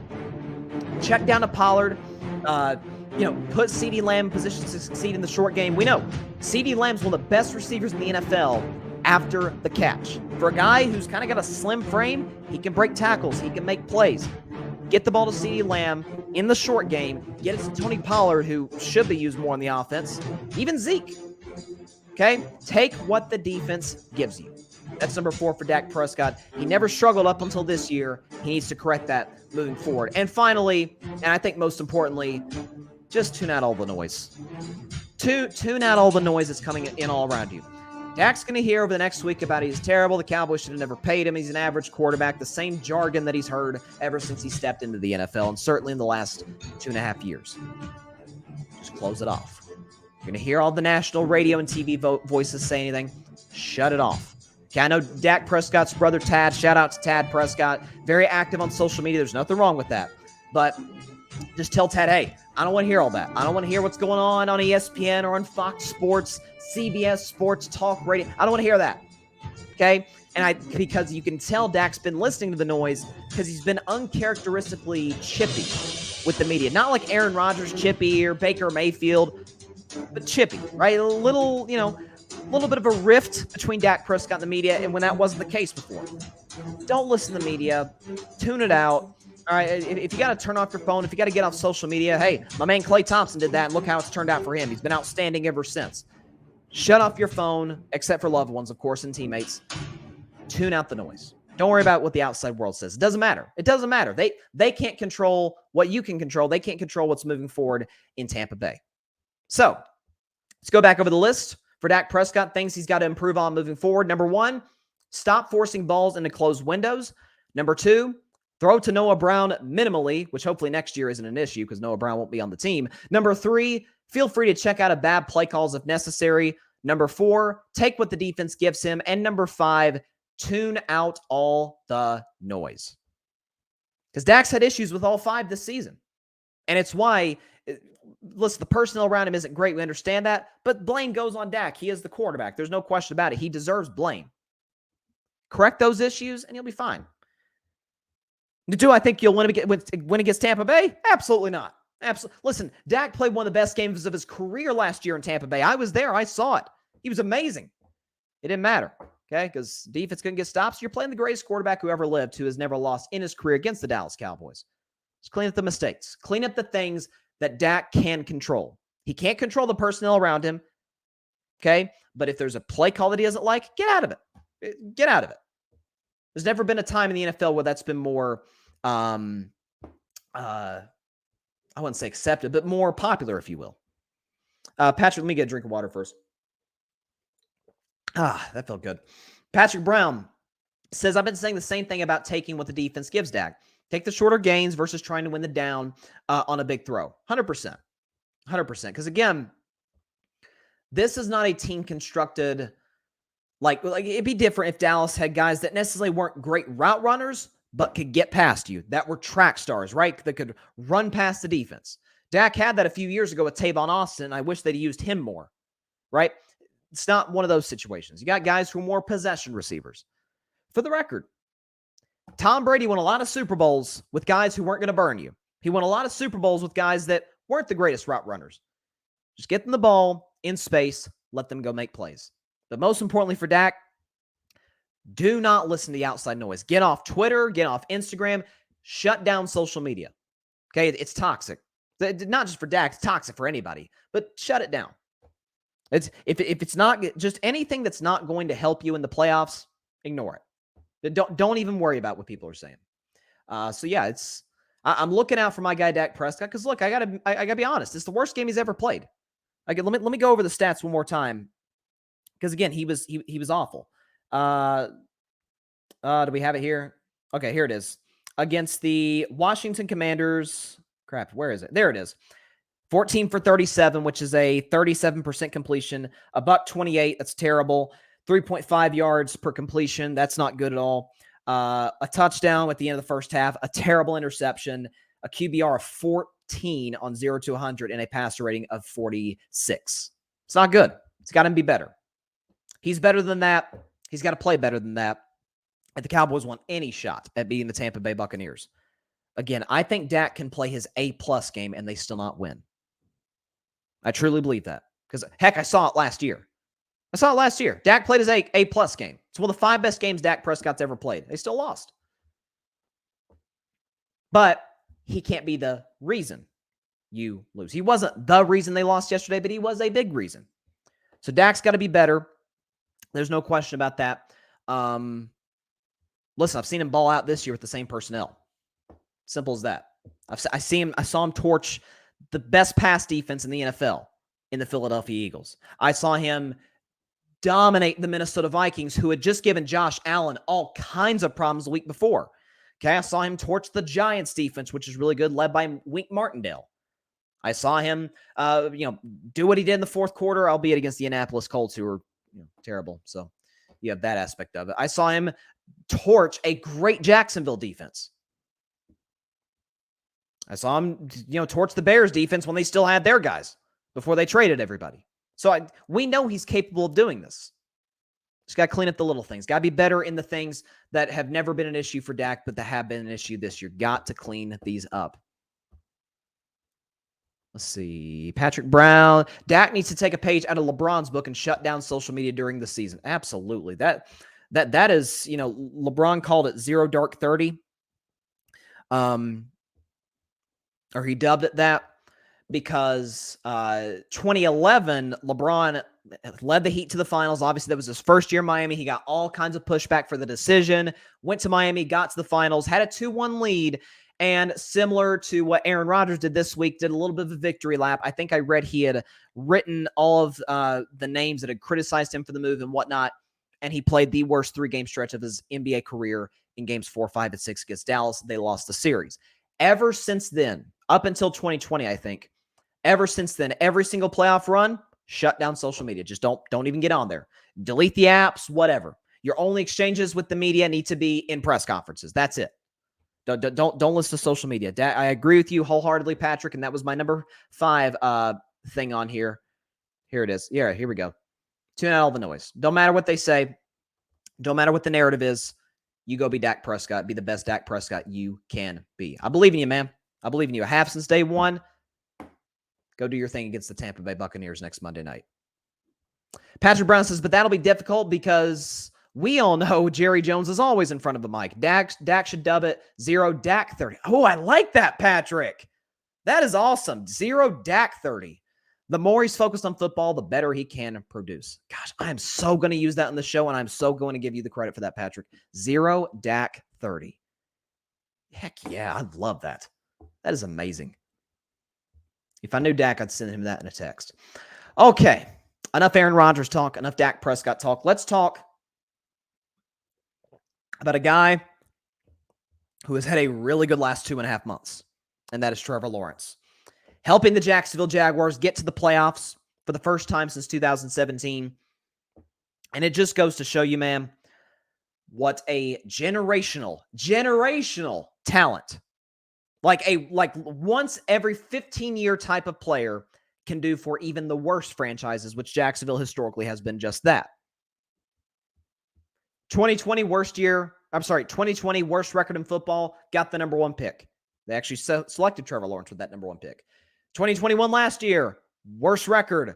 Check down to Pollard. Put CeeDee Lamb in position to succeed in the short game. We know CeeDee Lamb's one of the best receivers in the NFL after the catch. For a guy who's kind of got a slim frame, he can break tackles. He can make plays. Get the ball to CeeDee Lamb in the short game. Get it to Tony Pollard, who should be used more on the offense. Even Zeke. Okay? Take what the defense gives you. That's number 4 for Dak Prescott. He never struggled up until this year. He needs to correct that moving forward. And finally, and I think most importantly, just tune out all the noise. Tune out all the noise that's coming in all around you. Dak's going to hear over the next week about he's terrible. The Cowboys should have never paid him. He's an average quarterback. The same jargon that he's heard ever since he stepped into the NFL, and certainly in the last 2.5 years. Just close it off. You're going to hear all the national radio and TV voices say anything. Shut it off. Okay, I know Dak Prescott's brother Tad. Shout out to Tad Prescott. Very active on social media. There's nothing wrong with that. But just tell Tad, hey, I don't want to hear all that. I don't want to hear what's going on ESPN or on Fox Sports, CBS Sports Talk Radio. I don't want to hear that. Okay? Because you can tell Dak's been listening to the noise because he's been uncharacteristically chippy with the media. Not like Aaron Rodgers chippy or Baker Mayfield, but chippy, right? A little bit of a rift between Dak Prescott and the media, and when that wasn't the case before. Don't listen to the media. Tune it out. All right, if you got to turn off your phone, if you got to get off social media, hey, my man Klay Thompson did that, and look how it's turned out for him. He's been outstanding ever since. Shut off your phone, except for loved ones, of course, and teammates. Tune out the noise. Don't worry about what the outside world says. It doesn't matter. It doesn't matter. They can't control what you can control. They can't control what's moving forward in Tampa Bay. So, let's go back over the list for Dak Prescott. Things he's got to improve on moving forward. Number 1, stop forcing balls into closed windows. Number 2, throw to Noah Brown minimally, which hopefully next year isn't an issue because Noah Brown won't be on the team. Number 3, feel free to check out a bad play calls if necessary. Number 4, take what the defense gives him. And number 5, tune out all the noise. Because Dak's had issues with all 5 this season. And it's why, listen, the personnel around him isn't great. We understand that. But blame goes on Dak. He is the quarterback. There's no question about it. He deserves blame. Correct those issues, and you'll be fine. Do I think you'll win against Tampa Bay? Absolutely not. Absolutely. Listen, Dak played one of the best games of his career last year in Tampa Bay. I was there. I saw it. He was amazing. It didn't matter, okay? Because defense couldn't get stops. You're playing the greatest quarterback who ever lived, who has never lost in his career against the Dallas Cowboys. Just clean up the mistakes. Clean up the things that Dak can control. He can't control the personnel around him, okay? But if there's a play call that he doesn't like, get out of it. Get out of it. There's never been a time in the NFL where that's been more, I wouldn't say accepted, but more popular, if you will. Patrick, let me get a drink of water first. That felt good. Patrick Brown says, I've been saying the same thing about taking what the defense gives Dak. Take the shorter gains versus trying to win the down on a big throw. 100%. 100%. Because again, this is not a team constructed like it'd be different if Dallas had guys that necessarily weren't great route runners, but could get past you, that were track stars, right? That could run past the defense. Dak had that a few years ago with Tavon Austin. I wish they'd used him more, right? It's not one of those situations. You got guys who are more possession receivers. For the record, Tom Brady won a lot of Super Bowls with guys who weren't going to burn you. He won a lot of Super Bowls with guys that weren't the greatest route runners. Just get them the ball in space, let them go make plays. But most importantly for Dak, do not listen to the outside noise. Get off Twitter, get off Instagram, shut down social media. Okay, it's toxic. Not just for Dak, it's toxic for anybody. But shut it down. If it's not just anything that's not going to help you in the playoffs, ignore it. Don't even worry about what people are saying. So yeah, I'm looking out for my guy Dak Prescott because look, I gotta be honest. It's the worst game he's ever played. Let me go over the stats one more time because again, he was awful. Do we have it here? Okay, here it is. Against the Washington Commanders. Crap, where is it? There it is. 14 for 37, which is a 37% completion. $128. That's terrible. 3.5 yards per completion. That's not good at all. A touchdown at the end of the first half. A terrible interception. A QBR of 14 on 0 to 100 and a passer rating of 46. It's not good. It's got to be better. He's better than that. He's got to play better than that. If the Cowboys want any shot at beating the Tampa Bay Buccaneers. Again, I think Dak can play his A-plus game and they still not win. I truly believe that. Because, heck, I saw it last year. Dak played his A-plus game. It's one of the 5 best games Dak Prescott's ever played. They still lost. But he can't be the reason you lose. He wasn't the reason they lost yesterday, but he was a big reason. So Dak's got to be better. There's no question about that. Listen, I've seen him ball out this year with the same personnel. Simple as that. I saw him torch the best pass defense in the NFL in the Philadelphia Eagles. I saw him dominate the Minnesota Vikings, who had just given Josh Allen all kinds of problems the week before. Okay, I saw him torch the Giants defense, which is really good, led by Wink Martindale. I saw him, do what he did in the fourth quarter, albeit against the Indianapolis Colts, who were terrible. So you have that aspect of it. I saw him torch a great Jacksonville defense. I saw him, torch the Bears defense when they still had their guys before they traded everybody. So we know he's capable of doing this. Just got to clean up the little things. Got to be better in the things that have never been an issue for Dak, but that have been an issue this year. Got to clean these up. Let's see. Patrick Brown. Dak needs to take a page out of LeBron's book and shut down social media during the season. Absolutely. That is, LeBron called it 0 dark 30. Or he dubbed it that because 2011, LeBron led the Heat to the finals. Obviously, that was his first year in Miami. He got all kinds of pushback for the decision, went to Miami, got to the finals, had a 2-1 lead, and similar to what Aaron Rodgers did this week, did a little bit of a victory lap. I think I read he had written all of the names that had criticized him for the move and whatnot, and he played the worst 3-game stretch of his NBA career in games 4, 5, and 6 against Dallas. They lost the series. Ever since then, up until 2020, I think, ever since then, every single playoff run, shut down social media. Just don't even get on there. Delete the apps, whatever. Your only exchanges with the media need to be in press conferences. That's it. Don't listen to social media. I agree with you wholeheartedly, Patrick, and that was my number 5 thing on here. Here it is. Yeah, here we go. Tune out all the noise. Don't matter what they say. Don't matter what the narrative is. You go be Dak Prescott. Be the best Dak Prescott you can be. I believe in you, man. I believe in you. I have since day one. Go do your thing against the Tampa Bay Buccaneers next Monday night. Patrick Brown says, but that'll be difficult because we all know Jerry Jones is always in front of the mic. Dak should dub it 0 Dak 30. Oh, I like that, Patrick. That is awesome. 0 Dak 30. The more he's focused on football, the better he can produce. Gosh, I am so going to use that in the show, and I'm so going to give you the credit for that, Patrick. 0 Dak 30. Heck yeah, I love that. That is amazing. If I knew Dak, I'd send him that in a text. Okay, enough Aaron Rodgers talk, enough Dak Prescott talk. Let's talk about a guy who has had a really good last 2.5 months, and that is Trevor Lawrence. Helping the Jacksonville Jaguars get to the playoffs for the first time since 2017. And it just goes to show you, man, what a generational talent, like once every 15-year type of player can do for even the worst franchises, which Jacksonville historically has been just that. 2020 worst record in football, got the number 1 pick. They actually selected Trevor Lawrence with that number 1 pick. 2021 last year, worst record,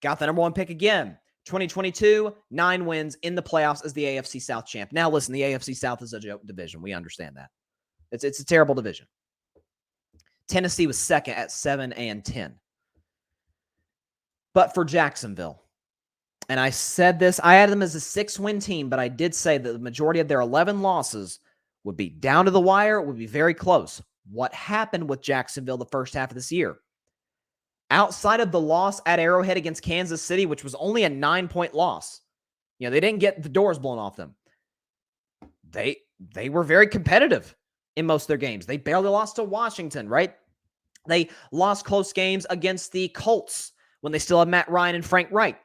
got the number 1 pick again. 2022, 9 wins in the playoffs as the AFC South champ. Now listen, the AFC South is a joke division. We understand that. It's a terrible division. Tennessee was second at 7-10. But for Jacksonville, and I said this, I had them as a 6-win team, but I did say that the majority of their 11 losses would be down to the wire, would be very close. What happened with Jacksonville the first half of this year? Outside of the loss at Arrowhead against Kansas City, which was only a 9-point loss, they didn't get the doors blown off them. They were very competitive in most of their games. They barely lost to Washington, right? They lost close games against the Colts when they still had Matt Ryan and Frank Wright,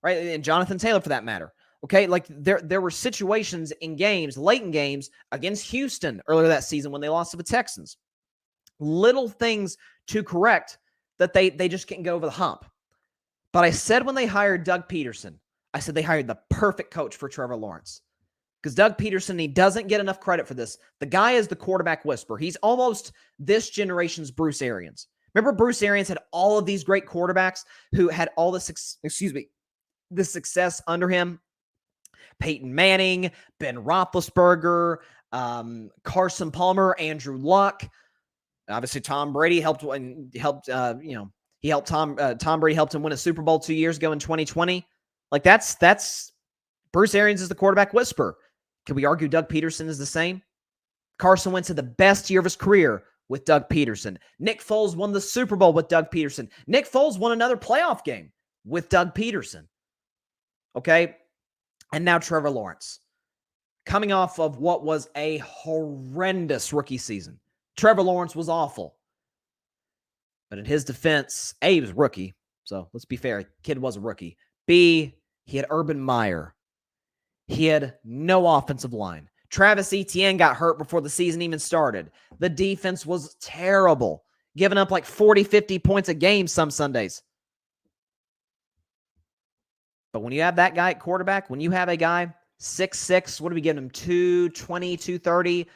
right? And Jonathan Taylor for that matter. Okay, like there were situations in games, late in games, against Houston earlier that season when they lost to the Texans. Little things to correct that they just can't get over the hump. But I said when they hired Doug Peterson, I said they hired the perfect coach for Trevor Lawrence. Because Doug Peterson, he doesn't get enough credit for this. The guy is the quarterback whisperer. He's almost this generation's Bruce Arians. Remember, Bruce Arians had all of these great quarterbacks who had all the success under him. Peyton Manning, Ben Roethlisberger, Carson Palmer, Andrew Luck. Obviously, Tom Brady helped. Tom Brady helped him win a Super Bowl 2 years ago in 2020. Like that's Bruce Arians is the quarterback whisperer. Can we argue Doug Peterson is the same? Carson Wentz had the best year of his career with Doug Peterson. Nick Foles won the Super Bowl with Doug Peterson. Nick Foles won another playoff game with Doug Peterson. Okay? And now Trevor Lawrence. Coming off of what was a horrendous rookie season. Trevor Lawrence was awful. But in his defense, A, he was a rookie. So let's be fair. Kid was a rookie. B, he had Urban Meyer. He had no offensive line. Travis Etienne got hurt before the season even started. The defense was terrible, giving up like 40, 50 points a game some Sundays. But when you have that guy at quarterback, when you have a guy 6'6", what do we give him? 220, 230,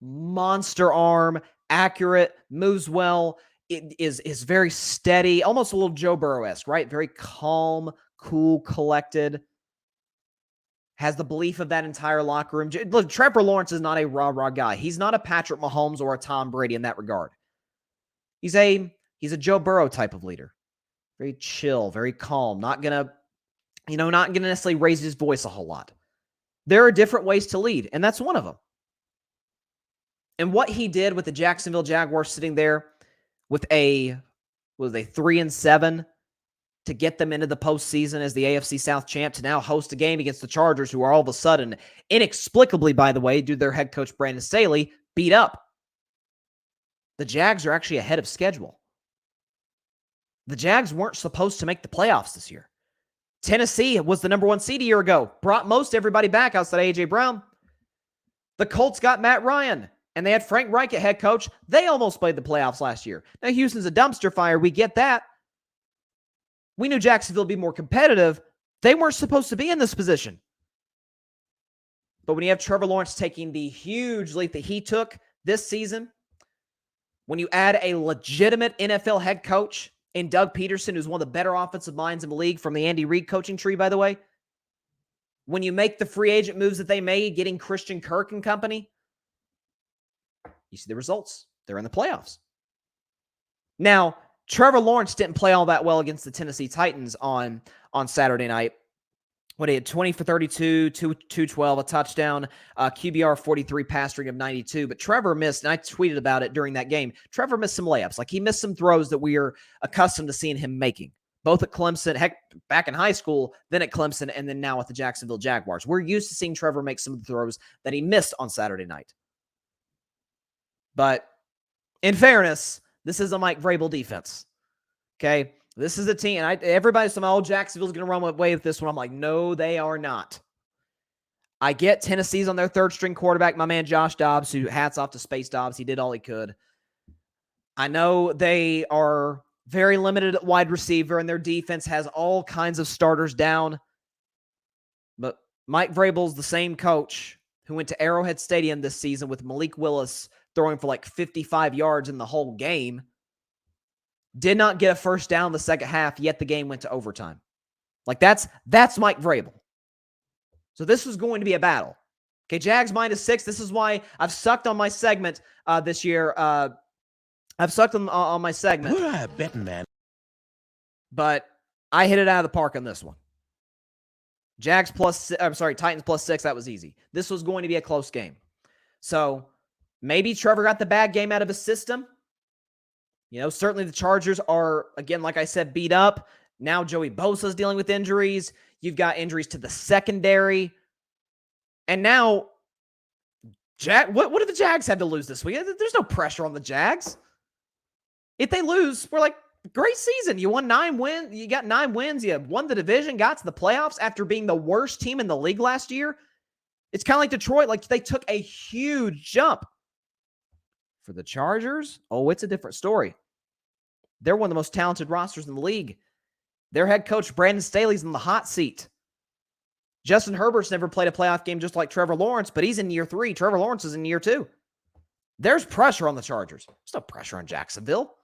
monster arm, accurate, moves well, it is very steady, almost a little Joe Burrow-esque, right? Very calm, cool, collected. Has the belief of that entire locker room. Look, Trevor Lawrence is not a rah-rah guy. He's not a Patrick Mahomes or a Tom Brady in that regard. He's a Joe Burrow type of leader. Very chill, very calm. Not gonna necessarily raise his voice a whole lot. There are different ways to lead, and that's one of them. And what he did with the Jacksonville Jaguars sitting there with a 3-7 to get them into the postseason as the AFC South champ, to now host a game against the Chargers, who are all of a sudden, inexplicably, by the way, due to their head coach Brandon Staley, beat up. The Jags are actually ahead of schedule. The Jags weren't supposed to make the playoffs this year. Tennessee was the number 1 seed a year ago, brought most everybody back outside of A.J. Brown. The Colts got Matt Ryan, and they had Frank Reich at head coach. They almost played the playoffs last year. Now, Houston's a dumpster fire. We get that. We knew Jacksonville would be more competitive. They weren't supposed to be in this position. But when you have Trevor Lawrence taking the huge leap that he took this season, when you add a legitimate NFL head coach in Doug Peterson, who's one of the better offensive minds in the league from the Andy Reid coaching tree, by the way, when you make the free agent moves that they made, getting Christian Kirk and company, you see the results. They're in the playoffs. Now, Trevor Lawrence didn't play all that well against the Tennessee Titans on Saturday night. When he had 20 for 32, 212, a touchdown, QBR 43, pass rating of 92. But Trevor missed, and I tweeted about it during that game. Trevor missed some layups. Like, he missed some throws that we are accustomed to seeing him making, both at Clemson, heck, back in high school, then at Clemson, and then now at the Jacksonville Jaguars. We're used to seeing Trevor make some of the throws that he missed on Saturday night. But in fairness, this is a Mike Vrabel defense. Okay? This is a team, and everybody's saying, oh, Jacksonville's going to run away with this one. I'm like, no, they are not. I get Tennessee's on their third-string quarterback, my man Josh Dobbs, who hats off to Space Dobbs. He did all he could. I know they are very limited at wide receiver, and their defense has all kinds of starters down. But Mike Vrabel's the same coach who went to Arrowhead Stadium this season with Malik Willis throwing for like 55 yards in the whole game. Did not get a first down in the second half, yet the game went to overtime. Like, that's Mike Vrabel. So this was going to be a battle. Okay, Jags -6. This is why I've sucked on my segment this year. I've sucked on my segment. Who I betting, man? But I hit it out of the park on this one. Titans +6. That was easy. This was going to be a close game. So maybe Trevor got the bad game out of his system. You know, certainly the Chargers are, again, like I said, beat up. Now Joey Bosa's dealing with injuries. You've got injuries to the secondary. And now, what do the Jags have to lose this week? There's no pressure on the Jags. If they lose, we're like, great season. You won 9 wins. You got 9 wins. You won the division, got to the playoffs after being the worst team in the league last year. It's kind of like Detroit. Like, they took a huge jump. For the Chargers, it's a different story. They're one of the most talented rosters in the league. Their head coach, Brandon Staley's in the hot seat. Justin Herbert's never played a playoff game just like Trevor Lawrence, but he's in year 3. Trevor Lawrence is in year 2. There's pressure on the Chargers. There's no pressure on Jacksonville.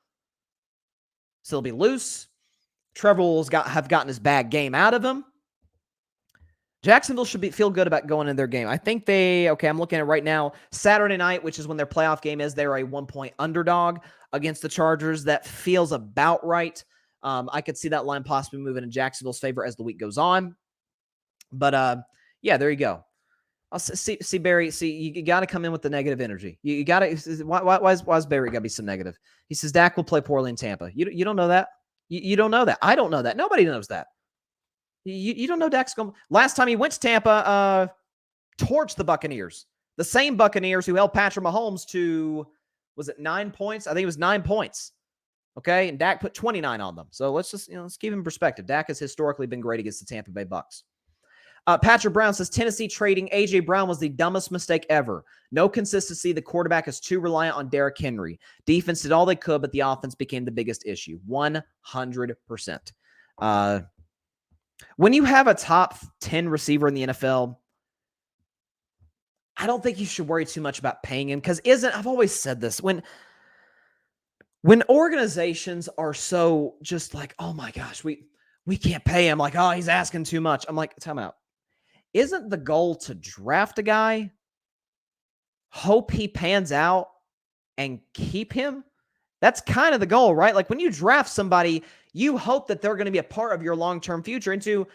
So they'll be loose. Trevor will have gotten his bad game out of him. Jacksonville should feel good about going in their game. I think I'm looking at it right now. Saturday night, which is when their playoff game is, they're a 1-point underdog against the Chargers. That feels about right. I could see that line possibly moving in Jacksonville's favor as the week goes on. But, yeah, there you go. I'll see Barry. See, you got to come in with the negative energy. You got to. Why is Barry got to be so negative? He says Dak will play poorly in Tampa. You don't know that. You don't know that. I don't know that. Nobody knows that. You don't know Dak's going. Last time he went to Tampa, torched the Buccaneers. The same Buccaneers who held Patrick Mahomes to, was it 9 points? I think it was 9 points. Okay, and Dak put 29 on them. So let's just let's keep him in perspective. Dak has historically been great against the Tampa Bay Bucs. Patrick Brown says Tennessee trading A.J. Brown was the dumbest mistake ever. No consistency. The quarterback is too reliant on Derrick Henry. Defense did all they could, but the offense became the biggest issue. 100%. When you have a top 10 receiver in the NFL, I don't think you should worry too much about paying him because I've always said this, when organizations are so just like, oh my gosh, we can't pay him, like, oh, he's asking too much. I'm like, time out. Isn't the goal to draft a guy, hope he pans out, and keep him? That's kind of the goal, right? Like when you draft somebody, you hope that they're going to be a part of your long-term future into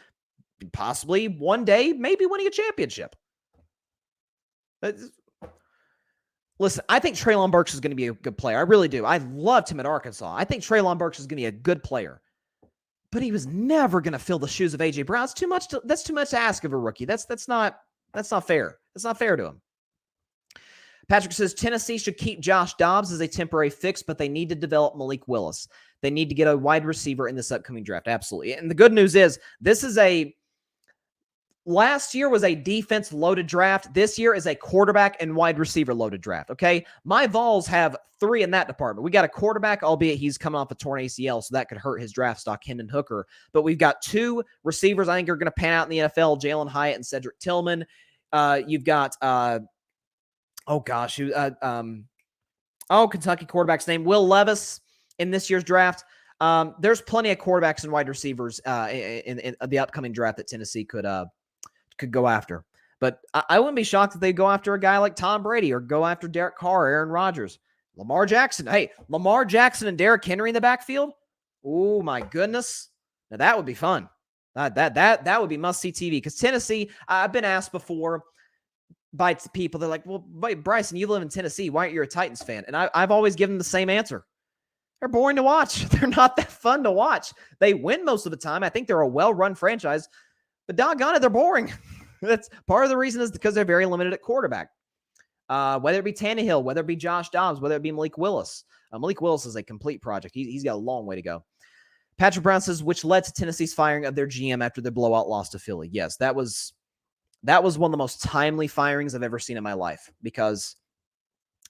possibly one day, maybe winning a championship. Listen, I think Treylon Burks is going to be a good player. I really do. I loved him at Arkansas. I think Treylon Burks is going to be a good player. But he was never going to fill the shoes of A.J. Brown. That's too much to ask of a rookie. That's not fair. That's not fair to him. Patrick says Tennessee should keep Josh Dobbs as a temporary fix, but they need to develop Malik Willis. They need to get a wide receiver in this upcoming draft. Absolutely. And the good news is last year was a defense loaded draft. This year is a quarterback and wide receiver loaded draft. Okay. My Vols have 3 in that department. We got a quarterback, albeit he's coming off a torn ACL, so that could hurt his draft stock, Hendon Hooker. But we've got 2 receivers I think are going to pan out in the NFL, Jalen Hyatt and Cedric Tillman. You've got, Kentucky quarterback's name, Will Levis in this year's draft. There's plenty of quarterbacks and wide receivers in the upcoming draft that Tennessee could go after. But I wouldn't be shocked if they go after a guy like Tom Brady or go after Derek Carr, Aaron Rodgers, Lamar Jackson. Hey, Lamar Jackson and Derrick Henry in the backfield. Oh my goodness. Now that would be fun. That would be must-see TV because Tennessee, I've been asked before by people, they're like, well, wait, Bryson, you live in Tennessee. Why aren't you a Titans fan? And I've always given the same answer. They're boring to watch. They're not that fun to watch. They win most of the time. I think they're a well-run franchise, but doggone it, they're boring. That's part of the reason is because they're very limited at quarterback. Whether it be Tannehill, whether it be Josh Dobbs, whether it be Malik Willis. Malik Willis is a complete project. He's got a long way to go. Patrick Brown says, which led to Tennessee's firing of their GM after their blowout loss to Philly. Yes, that was one of the most timely firings I've ever seen in my life because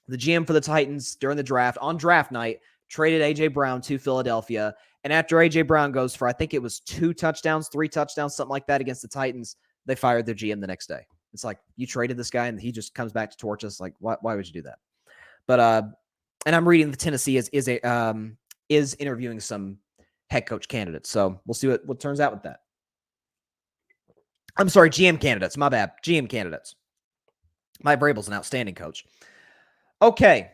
the GM for the Titans during the draft, on draft night, traded A.J. Brown to Philadelphia. And after A.J. Brown goes for, I think it was 2 touchdowns, 3 touchdowns, something like that against the Titans, they fired their GM the next day. It's like, you traded this guy and he just comes back to torch us. Like, why would you do that? But, and I'm reading the Tennessee is interviewing some head coach candidates. So we'll see what turns out with that. I'm sorry, GM candidates. My bad. GM candidates. Mike Vrabel's an outstanding coach. Okay.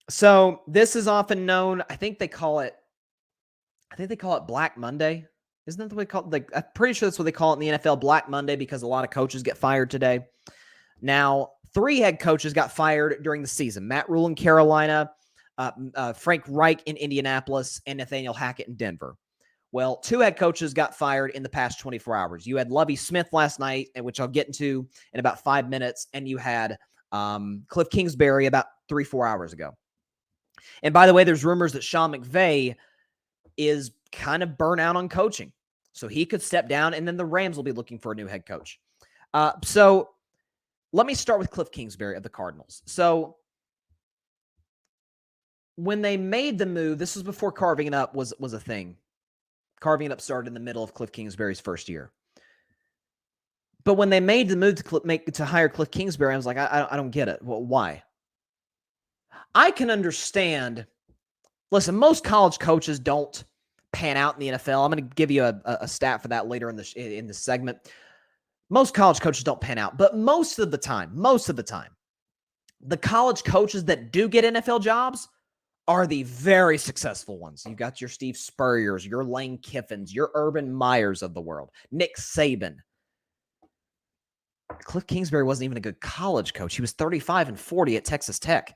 So this is often known, I think they call it Black Monday. Isn't that what they call it? Like, I'm pretty sure that's what they call it in the NFL, Black Monday, because a lot of coaches get fired today. Now, 3 head coaches got fired during the season. Matt Rule in Carolina, Frank Reich in Indianapolis, and Nathaniel Hackett in Denver. Well, 2 head coaches got fired in the past 24 hours. You had Lovie Smith last night, which I'll get into in about 5 minutes, and you had Kliff Kingsbury about 3-4 hours ago. And by the way, there's rumors that Sean McVay is kind of burnt out on coaching. So he could step down, and then the Rams will be looking for a new head coach. So let me start with Kliff Kingsbury of the Cardinals. So when they made the move, this was before carving it up was a thing. Carving it up started in the middle of Kliff Kingsbury's first year. But when they made the move to hire Kliff Kingsbury, I was like, I don't get it. Well, why? I can understand. Listen, most college coaches don't pan out in the NFL. I'm going to give you a stat for that later in the segment. Most college coaches don't pan out, but most of the time, the college coaches that do get NFL jobs are the very successful ones. You've got your Steve Spurriers, your Lane Kiffins, your Urban Meyers of the world, Nick Saban. Kliff Kingsbury wasn't even a good college coach. He was 35 and 40 at Texas Tech.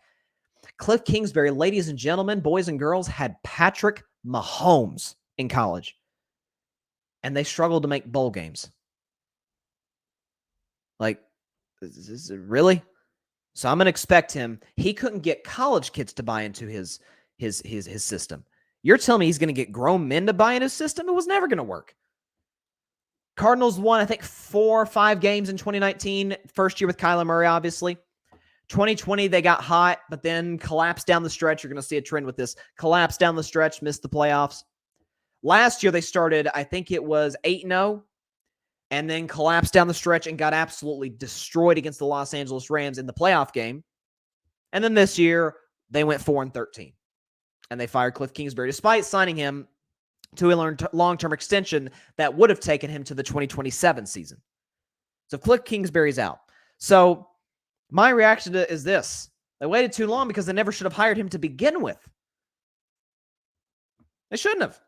Kliff Kingsbury, ladies and gentlemen, boys and girls, had Patrick Mahomes in college. And they struggled to make bowl games. Like, is it really? So I'm going to expect him. He couldn't get college kids to buy into his system. You're telling me he's going to get grown men to buy into his system? It was never going to work. Cardinals won, I think, 4 or 5 games in 2019. First year with Kyler Murray, obviously. 2020, they got hot, but then collapsed down the stretch. You're going to see a trend with this. Collapsed down the stretch, missed the playoffs. Last year, they started, I think it was 8-0, and then collapsed down the stretch and got absolutely destroyed against the Los Angeles Rams in the playoff game. And then this year, they went 4-13, and they fired Kliff Kingsbury, despite signing him to a long-term extension that would have taken him to the 2027 season. So Kliff Kingsbury's out. So my reaction to is this. They waited too long because they never should have hired him to begin with. They shouldn't have.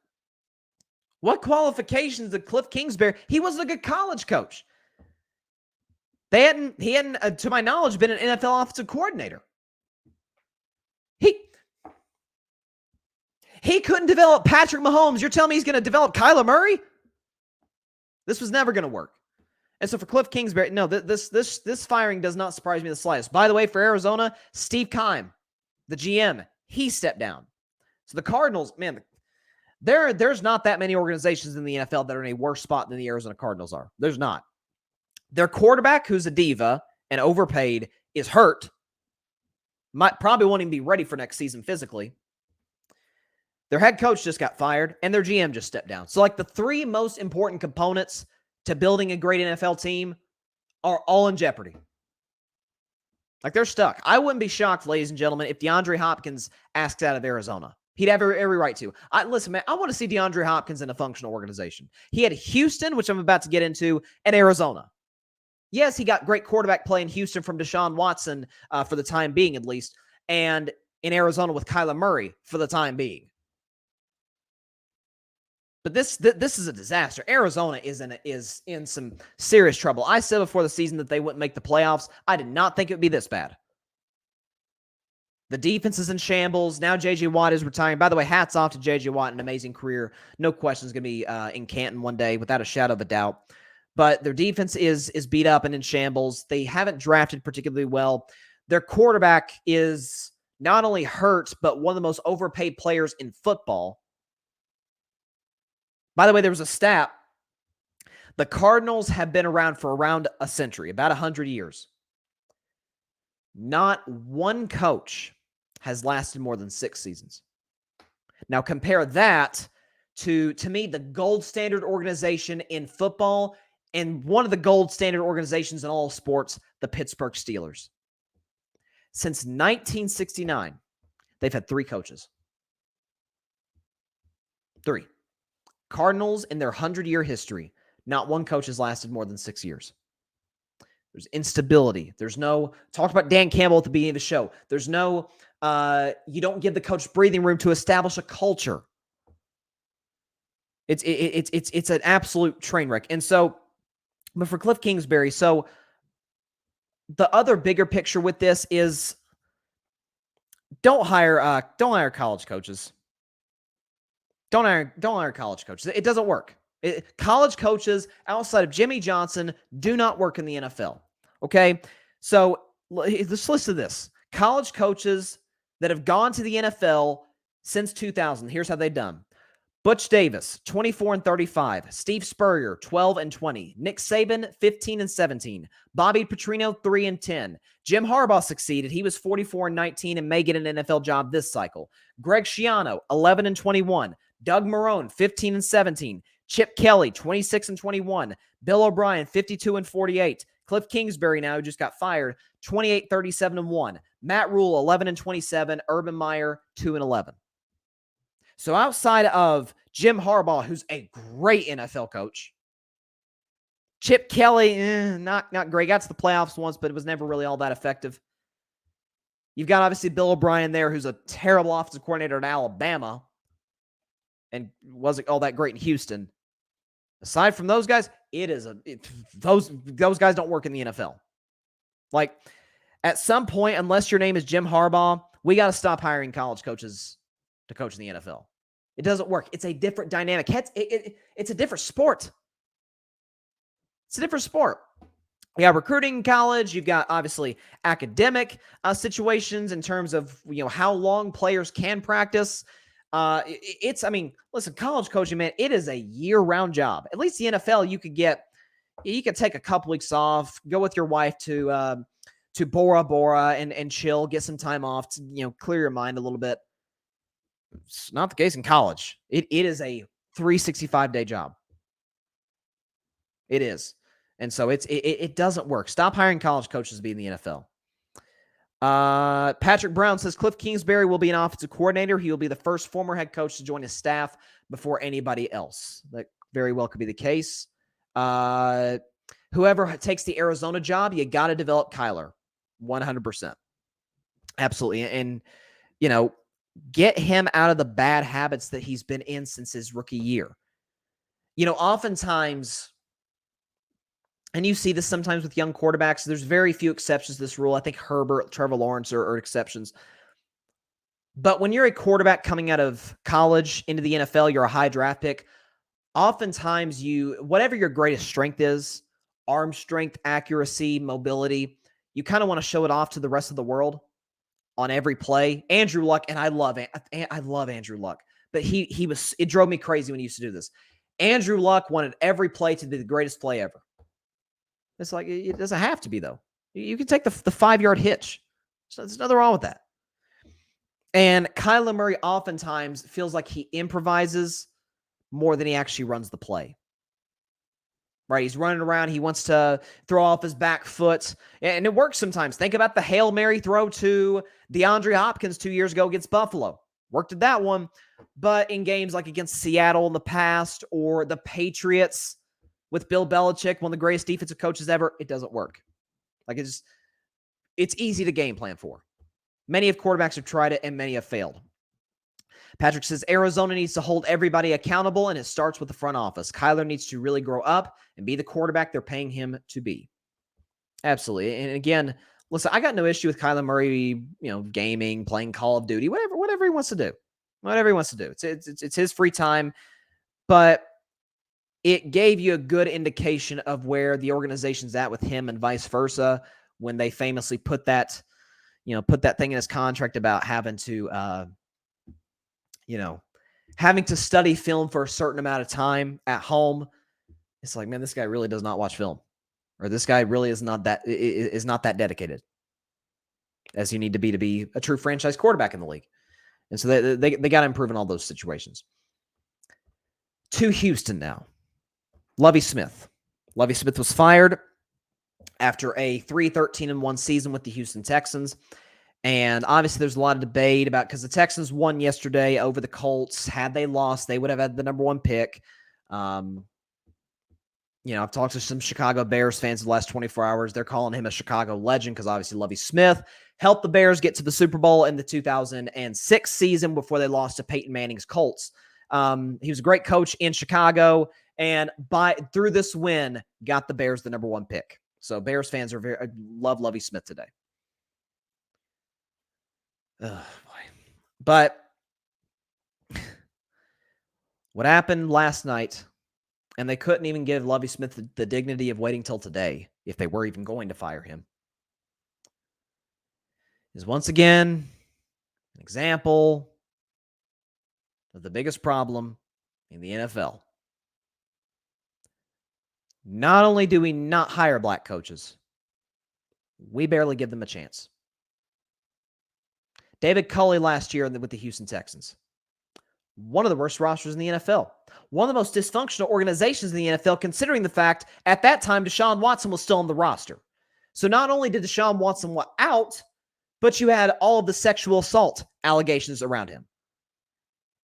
What qualifications did Kliff Kingsbury? He was a good college coach. He hadn't, to my knowledge, been an NFL offensive coordinator. He couldn't develop Patrick Mahomes. You're telling me he's going to develop Kyler Murray? This was never going to work. And so for Kliff Kingsbury, no, this firing does not surprise me the slightest. By the way, for Arizona, Steve Keim, the GM, he stepped down. So the Cardinals, man, there's not that many organizations in the NFL that are in a worse spot than the Arizona Cardinals are. There's not. Their quarterback, who's a diva and overpaid, is hurt. Probably won't even be ready for next season physically. Their head coach just got fired, and their GM just stepped down. So, like, the 3 most important components to building a great NFL team are all in jeopardy. Like, they're stuck. I wouldn't be shocked, ladies and gentlemen, if DeAndre Hopkins asks out of Arizona. He'd have every right to. Listen, man, I want to see DeAndre Hopkins in a functional organization. He had Houston, which I'm about to get into, and Arizona. Yes, he got great quarterback play in Houston from Deshaun Watson for the time being, at least, and in Arizona with Kyler Murray for the time being. But this is a disaster. Arizona is in some serious trouble. I said before the season that they wouldn't make the playoffs. I did not think it would be this bad. The defense is in shambles. Now J.J. Watt is retiring. By the way, hats off to J.J. Watt, an amazing career. No question is going to be in Canton one day, without a shadow of a doubt. But their defense is beat up and in shambles. They haven't drafted particularly well. Their quarterback is not only hurt, but one of the most overpaid players in football. By the way, there was a stat. The Cardinals have been around for around a century, about 100 years. Not one coach has lasted more than 6 seasons. Now compare that to me, the gold standard organization in football and one of the gold standard organizations in all sports, the Pittsburgh Steelers. Since 1969, they've had 3 coaches. 3. Cardinals, in their 100-year history, not one coach has lasted more than 6 years. There's instability. There's no, talked about Dan Campbell at the beginning of the show. There's no, you don't give the coach breathing room to establish a culture. It's an absolute train wreck. And so, but for Kliff Kingsbury, so the other bigger picture with this is don't hire college coaches. Don't hire college coaches. It doesn't work. College coaches outside of Jimmy Johnson do not work in the NFL. Okay? So let's listen to this. College coaches that have gone to the NFL since 2000. Here's how they've done. Butch Davis, 24-35. Steve Spurrier, 12-20. Nick Saban, 15-17. Bobby Petrino, 3-10. Jim Harbaugh succeeded. He was 44-19 and may get an NFL job this cycle. Greg Schiano, 11-21. Doug Marrone, 15-17. Chip Kelly, 26-21. Bill O'Brien, 52-48. Kliff Kingsbury, now who just got fired, 28-37-1. Matt Rule, 11-27. Urban Meyer, 2-11. So outside of Jim Harbaugh, who's a great NFL coach, Chip Kelly, not great. Got to the playoffs once, but it was never really all that effective. You've got obviously Bill O'Brien there, who's a terrible offensive coordinator at Alabama and wasn't all that great in Houston. Aside from those guys, those guys don't work in the NFL. Like, at some point, unless your name is Jim Harbaugh, we got to stop hiring college coaches to coach in the NFL. It doesn't work. It's a different dynamic. It's a different sport. It's a different sport. You got recruiting in college. You've got obviously academic situations in terms of how long players can practice. Listen, college coaching, man, it is a year-round job. At least the NFL, you could take a couple weeks off, go with your wife to Bora Bora and chill, get some time off to clear your mind a little bit. It's not the case in college. It is a 365-day job. It is. And so it doesn't work. Stop hiring college coaches to be in the NFL. Patrick Brown says Kliff Kingsbury will be an offensive coordinator. He will be the first former head coach to join his staff before anybody else. That very well could be the case. Whoever takes the Arizona job, you got to develop Kyler. 100%. Absolutely. And, get him out of the bad habits that he's been in since his rookie year. Oftentimes, and you see this sometimes with young quarterbacks, there's very few exceptions to this rule. I think Herbert, Trevor Lawrence are exceptions. But when you're a quarterback coming out of college into the NFL, you're a high draft pick. Oftentimes, whatever your greatest strength is, arm strength, accuracy, mobility, you kind of want to show it off to the rest of the world on every play. Andrew Luck, and I love Andrew Luck, but it drove me crazy when he used to do this. Andrew Luck wanted every play to be the greatest play ever. It's like, it doesn't have to be, though. You can take the 5-yard hitch. So there's nothing wrong with that. And Kyler Murray oftentimes feels like he improvises more than he actually runs the play. Right? He's running around. He wants to throw off his back foot. And it works sometimes. Think about the Hail Mary throw to DeAndre Hopkins 2 years ago against Buffalo. Worked at that one. But in games like against Seattle in the past or the Patriots with Bill Belichick, one of the greatest defensive coaches ever, it doesn't work. Like, it's easy to game plan for. Many of quarterbacks have tried it, and many have failed. Patrick says Arizona needs to hold everybody accountable, and it starts with the front office. Kyler needs to really grow up and be the quarterback they're paying him to be. Absolutely. And again, listen, I got no issue with Kyler Murray, gaming, playing Call of Duty, whatever he wants to do. Whatever he wants to do. It's his free time. But it gave you a good indication of where the organization's at with him and vice versa when they famously put that thing in his contract about having to study film for a certain amount of time at home. It's like, man, this guy really does not watch film, or this guy really is not that dedicated as you need to be a true franchise quarterback in the league. And so they got to improve in all those situations. To Houston now. Lovie Smith. Lovie Smith was fired after a 3-13-1 season with the Houston Texans. And obviously there's a lot of debate about, because the Texans won yesterday over the Colts. Had they lost, they would have had the number 1 pick. I've talked to some Chicago Bears fans in the last 24 hours. They're calling him a Chicago legend because obviously Lovie Smith helped the Bears get to the Super Bowl in the 2006 season before they lost to Peyton Manning's Colts. He was a great coach in Chicago, and through this win, got the Bears the number 1 pick. So Bears fans love Lovie Smith today. Oh, boy. But what happened last night, and they couldn't even give Lovie Smith the dignity of waiting till today, if they were even going to fire him, is once again an example of the biggest problem in the NFL. Not only do we not hire black coaches, we barely give them a chance. David Culley last year with the Houston Texans. One of the worst rosters in the NFL. One of the most dysfunctional organizations in the NFL, considering the fact at that time Deshaun Watson was still on the roster. So not only did Deshaun Watson want out, but you had all of the sexual assault allegations around him.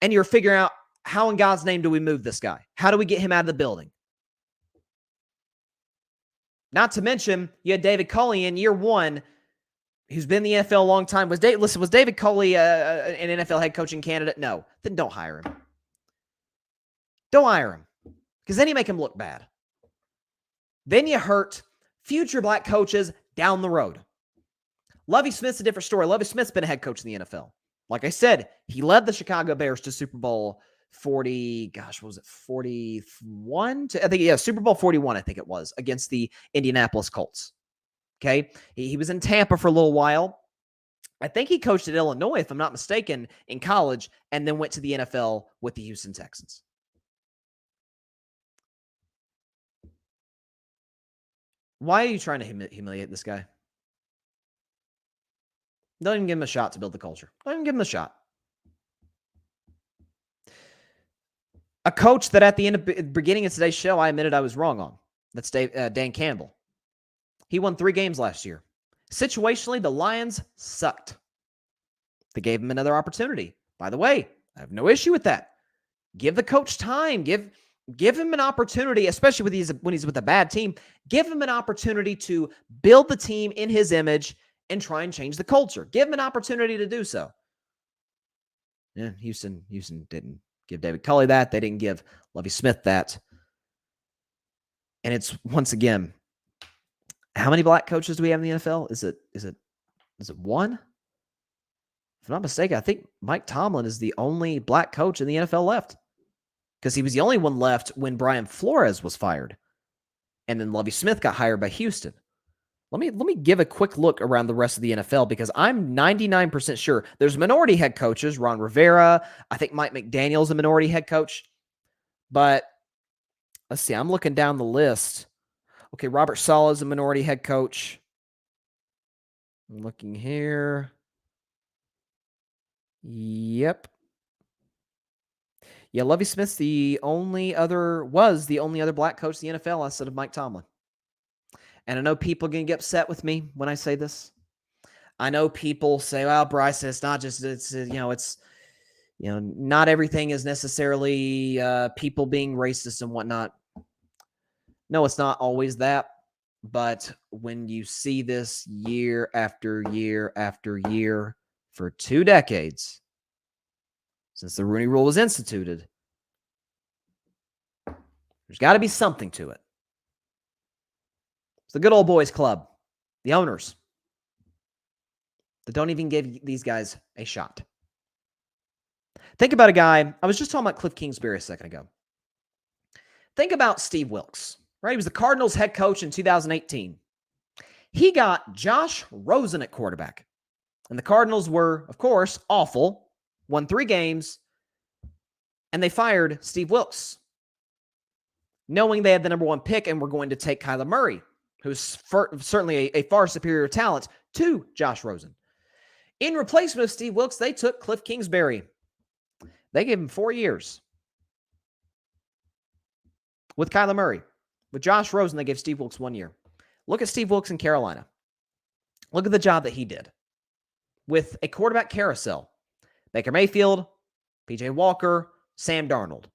And you're figuring out, how in God's name do we move this guy? How do we get him out of the building? Not to mention, you had David Culley in year one, who's been in the NFL a long time. Was David Culley an NFL head coaching candidate? No. Then don't hire him. Don't hire him, because then you make him look bad. Then you hurt future black coaches down the road. Lovie Smith's a different story. Lovie Smith's been a head coach in the NFL. Like I said, he led the Chicago Bears to Super Bowl 40, what was it, 41? Super Bowl 41, I think it was, against the Indianapolis Colts. Okay? He was in Tampa for a little while. I think he coached at Illinois, if I'm not mistaken, in college, and then went to the NFL with the Houston Texans. Why are you trying to humiliate this guy? Don't even give him a shot to build the culture. Don't even give him a shot. A coach that at the beginning of today's show, I admitted I was wrong on. That's Dan Campbell. He won 3 games last year. Situationally, the Lions sucked. They gave him another opportunity. By the way, I have no issue with that. Give the coach time. Give him an opportunity, especially when he's with a bad team. Give him an opportunity to build the team in his image and try and change the culture. Give him an opportunity to do so. Yeah, Houston didn't give David Culley that. They didn't give Lovie Smith that. And it's, once again, how many black coaches do we have in the NFL? Is it one? If I'm not mistaken, I think Mike Tomlin is the only black coach in the NFL left, because he was the only one left when Brian Flores was fired. And then Lovie Smith got hired by Houston. Let me give a quick look around the rest of the NFL, because I'm 99% sure there's minority head coaches. Ron Rivera, I think Mike McDaniel's a minority head coach. But let's see, I'm looking down the list. Okay, Robert Saleh is a minority head coach. I'm looking here. Yep. Yeah, Lovie Smith's the only other black coach in the NFL outside of Mike Tomlin. And I know people are going to get upset with me when I say this. I know people say, well, Bryson, it's not just, not everything is necessarily people being racist and whatnot. No, it's not always that. But when you see this year after year after year for 2 decades, since the Rooney Rule was instituted, there's got to be something to it. It's the good old boys club, the owners, that don't even give these guys a shot. Think about a guy. I was just talking about Kliff Kingsbury a second ago. Think about Steve Wilks, right? He was the Cardinals head coach in 2018. He got Josh Rosen at quarterback. And the Cardinals were, of course, awful, won 3 games, and they fired Steve Wilks, knowing they had the number 1 pick and were going to take Kyler Murray, who's certainly a far superior talent to Josh Rosen. In replacement of Steve Wilks, they took Kliff Kingsbury. They gave him 4 years. With Kyler Murray. With Josh Rosen, they gave Steve Wilks 1 year. Look at Steve Wilks in Carolina. Look at the job that he did. With a quarterback carousel. Baker Mayfield, PJ Walker, Sam Darnold.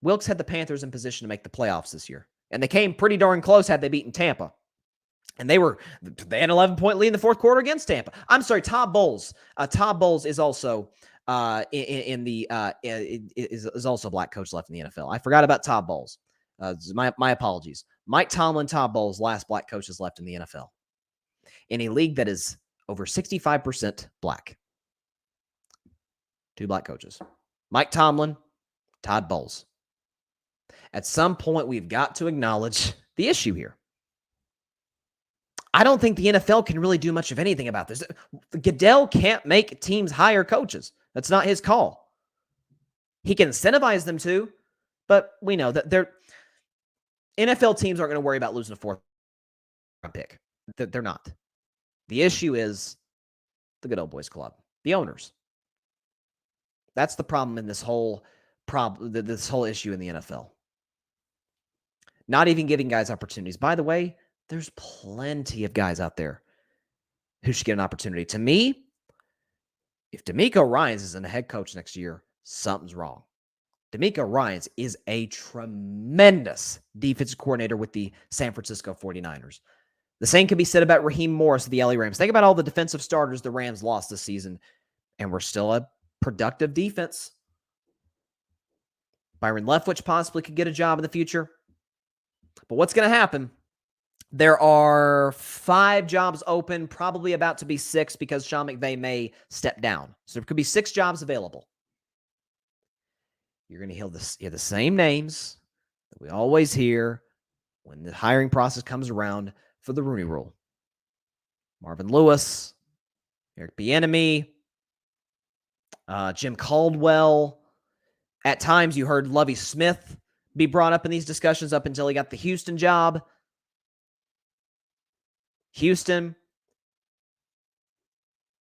Wilks had the Panthers in position to make the playoffs this year. And they came pretty darn close had they beaten Tampa. And they had an 11-point lead in the 4th quarter against Tampa. I'm sorry, Todd Bowles. Todd Bowles is also is also a black coach left in the NFL. I forgot about Todd Bowles. My apologies. Mike Tomlin, Todd Bowles, last black coaches left in the NFL. In a league that is over 65% black. 2 black coaches. Mike Tomlin, Todd Bowles. At some point, we've got to acknowledge the issue here. I don't think the NFL can really do much of anything about this. Goodell can't make teams hire coaches. That's not his call. He can incentivize them to, but we know that NFL teams aren't going to worry about losing a 4th-round pick. They're not. The issue is the good old boys club, the owners. That's the problem in this whole issue in the NFL. Not even giving guys opportunities. By the way, there's plenty of guys out there who should get an opportunity. To me, if D'Amico Ryans isn't a head coach next year, something's wrong. D'Amico Ryans is a tremendous defensive coordinator with the San Francisco 49ers. The same can be said about Raheem Morris of the LA Rams. Think about all the defensive starters the Rams lost this season, and we're still a productive defense. Byron Leftwich possibly could get a job in the future. But what's going to happen? There are 5 jobs open, probably about to be 6 because Sean McVay may step down. So there could be 6 jobs available. You're going to hear the same names that we always hear when the hiring process comes around for the Rooney Rule. Marvin Lewis, Eric Bieniemy, Jim Caldwell. At times, you heard Lovie Smith be brought up in these discussions up until he got the Houston job. Houston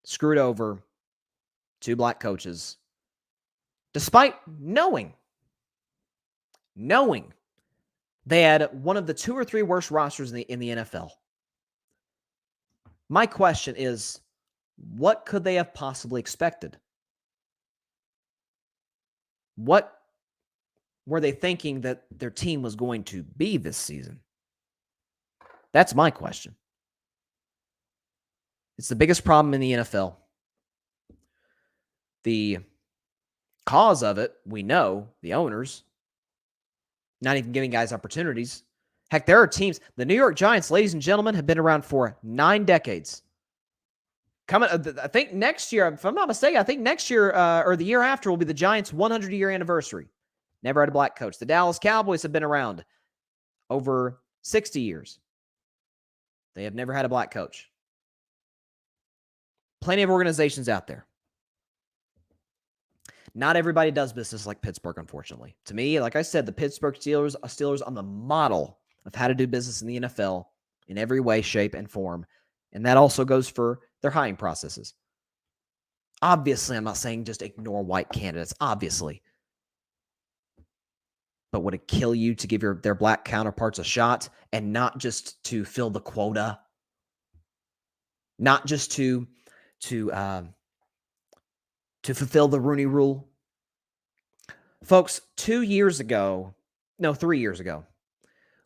screwed over 2 black coaches, despite knowing they had one of the 2 or 3 worst rosters in the NFL. My question is, what could they have possibly expected? What were they thinking that their team was going to be this season? That's my question. It's the biggest problem in the NFL. The cause of it, we know, the owners, not even giving guys opportunities. Heck, there are teams. The New York Giants, ladies and gentlemen, have been around for 9 decades. I think next year, if I'm not mistaken, I think next year or the year after will be the Giants' 100-year anniversary. Never had a black coach. The Dallas Cowboys have been around over 60 years. They have never had a black coach. Plenty of organizations out there. Not everybody does business like Pittsburgh, unfortunately. To me, like I said, the Pittsburgh Steelers are the model of how to do business in the NFL in every way, shape, and form. And that also goes for their hiring processes. Obviously, I'm not saying just ignore white candidates, obviously. But would it kill you to give their black counterparts a shot and not just to fill the quota? Not just to fulfill the Rooney Rule? Folks, 3 years ago,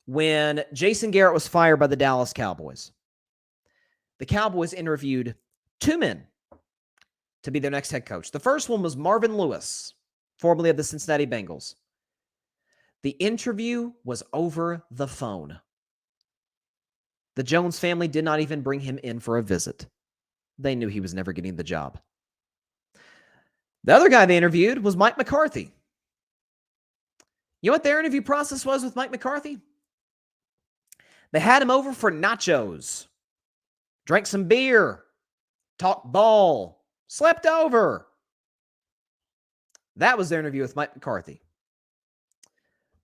when Jason Garrett was fired by the Dallas Cowboys, the Cowboys interviewed 2 men to be their next head coach. The first one was Marvin Lewis, formerly of the Cincinnati Bengals. The interview was over the phone. The Jones family did not even bring him in for a visit. They knew he was never getting the job. The other guy they interviewed was Mike McCarthy. You know what their interview process was with Mike McCarthy? They had him over for nachos, drank some beer, talked ball, slept over. That was their interview with Mike McCarthy.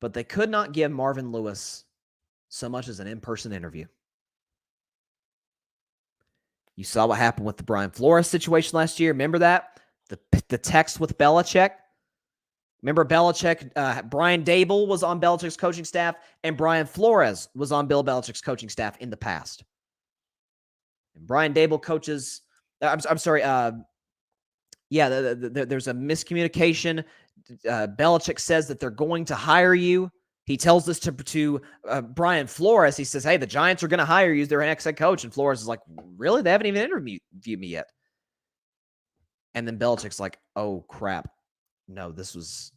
But they could not give Marvin Lewis so much as an in-person interview. You saw what happened with the Brian Flores situation last year. Remember that? The text with Belichick. Remember Belichick, Brian Dable was on Belichick's coaching staff, and Brian Flores was on Bill Belichick's coaching staff in the past. And Brian Dable coaches, there's a miscommunication. Belichick says that they're going to hire you. He tells this to Brian Flores. He says, hey, the Giants are going to hire you as their next head coach. And Flores is like, really? They haven't even interviewed me yet. And then Belichick's like, oh, crap. No, this was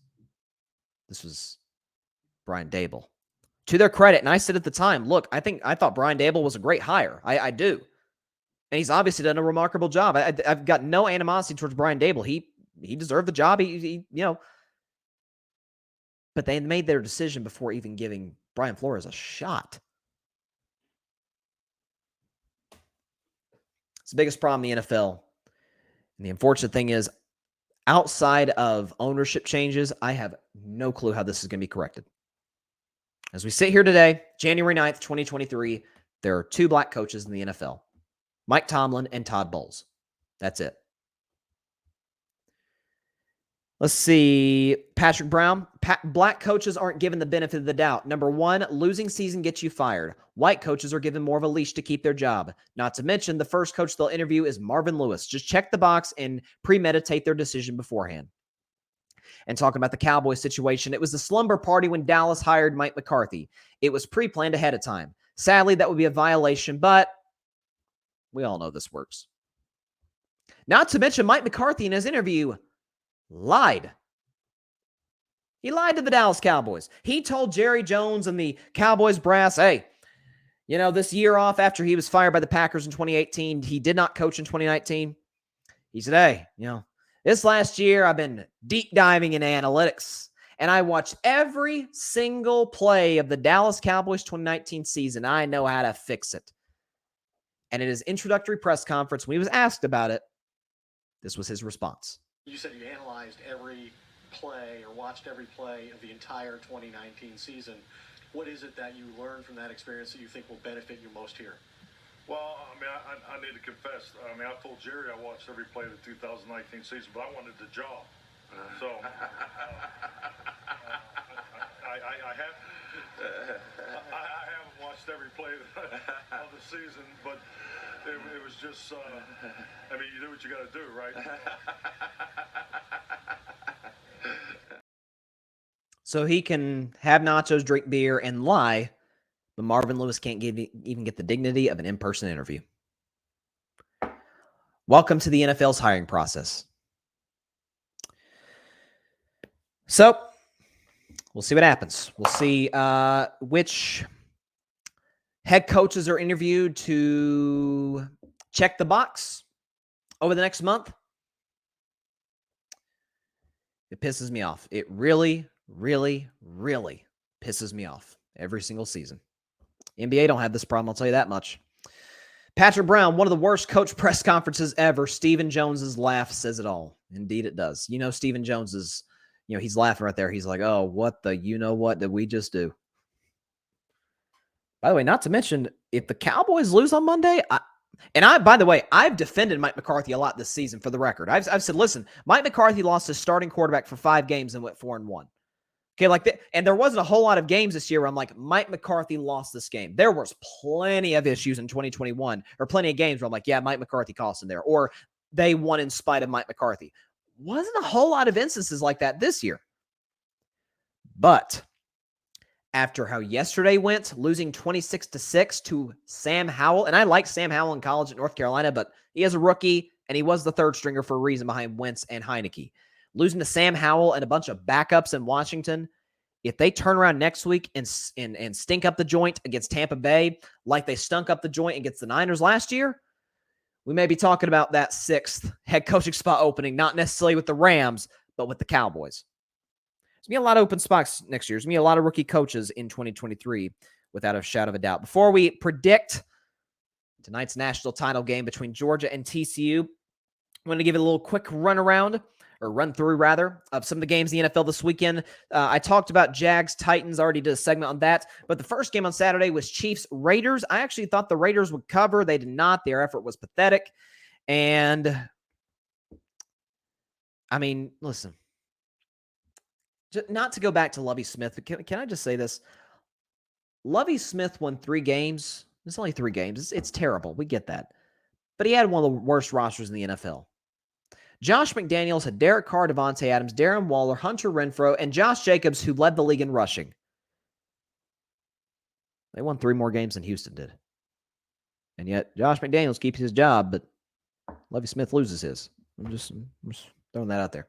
Brian Dable. To their credit, and I said at the time, look, I thought Brian Dable was a great hire. I do. And he's obviously done a remarkable job. I've got no animosity towards Brian Dable. He deserved the job. But they made their decision before even giving Brian Flores a shot. It's the biggest problem in the NFL. And the unfortunate thing is, outside of ownership changes, I have no clue how this is going to be corrected. As we sit here today, January 9th, 2023, there are 2 black coaches in the NFL. Mike Tomlin and Todd Bowles. That's it. Let's see. Patrick Brown. Black coaches aren't given the benefit of the doubt. Number one, losing season gets you fired. White coaches are given more of a leash to keep their job. Not to mention, the first coach they'll interview is Marvin Lewis. Just check the box and premeditate their decision beforehand. And talking about the Cowboys situation, it was the slumber party when Dallas hired Mike McCarthy. It was pre-planned ahead of time. Sadly, that would be a violation, but we all know this works. Not to mention, Mike McCarthy in his interview lied. He lied to the Dallas Cowboys. He told Jerry Jones and the Cowboys brass, hey, this year off after he was fired by the Packers in 2018, he did not coach in 2019. He said, hey, this last year I've been deep diving in analytics, and I watched every single play of the Dallas Cowboys 2019 season. I know how to fix it. And in his introductory press conference, when he was asked about it, this was his response. You said you analyzed every play or watched every play of the entire 2019 season. What is it that you learned from that experience that you think will benefit you most here? Well, I need to confess. I told Jerry I watched every play of the 2019 season, but I wanted the job. So I haven't watched every play of the season, but it was just, you do what you got to do, right? So he can have nachos, drink beer, and lie, but Marvin Lewis can't even get the dignity of an in-person interview. Welcome to the NFL's hiring process. So we'll see what happens. We'll see which head coaches are interviewed to check the box over the next month. It pisses me off. It really, really, really pisses me off every single season. NBA don't have this problem, I'll tell you that much. Patrick Brown, one of the worst coach press conferences ever. Stephen Jones's laugh says it all. Indeed it does. Stephen Jones is, he's laughing right there. He's like, oh, what did we just do? By the way, not to mention, if the Cowboys lose on Monday, I've defended Mike McCarthy a lot this season for the record. I've said, listen, Mike McCarthy lost his starting quarterback for 5 games and went 4-1. Okay, and there wasn't a whole lot of games this year where I'm like, Mike McCarthy lost this game. There was plenty of issues in 2021, or plenty of games where I'm like, yeah, Mike McCarthy cost him there, or they won in spite of Mike McCarthy. Wasn't a whole lot of instances like that this year. But after how yesterday went, losing 26-6 to Sam Howell, and I like Sam Howell in college at North Carolina, but he is a rookie, and he was the third stringer for a reason behind Wentz and Heineke. Losing to Sam Howell and a bunch of backups in Washington, if they turn around next week and stink up the joint against Tampa Bay like they stunk up the joint against the Niners last year, we may be talking about that 6th head coaching spot opening, not necessarily with the Rams, but with the Cowboys. There's going to be a lot of open spots next year. There's going to be a lot of rookie coaches in 2023, without a shadow of a doubt. Before we predict tonight's national title game between Georgia and TCU, I'm going to give it a little quick run through of some of the games in the NFL this weekend. I talked about Jags, Titans, already did a segment on that. But the first game on Saturday was Chiefs, Raiders. I actually thought the Raiders would cover. They did not. Their effort was pathetic. And, listen, not to go back to Lovie Smith, but can I just say this? Lovie Smith won 3 games. It's only 3 games. It's terrible. We get that. But he had one of the worst rosters in the NFL. Josh McDaniels had Derek Carr, Devontae Adams, Darren Waller, Hunter Renfrow, and Josh Jacobs, who led the league in rushing. They won 3 more games than Houston did. And yet, Josh McDaniels keeps his job, but Lovie Smith loses his. I'm just throwing that out there.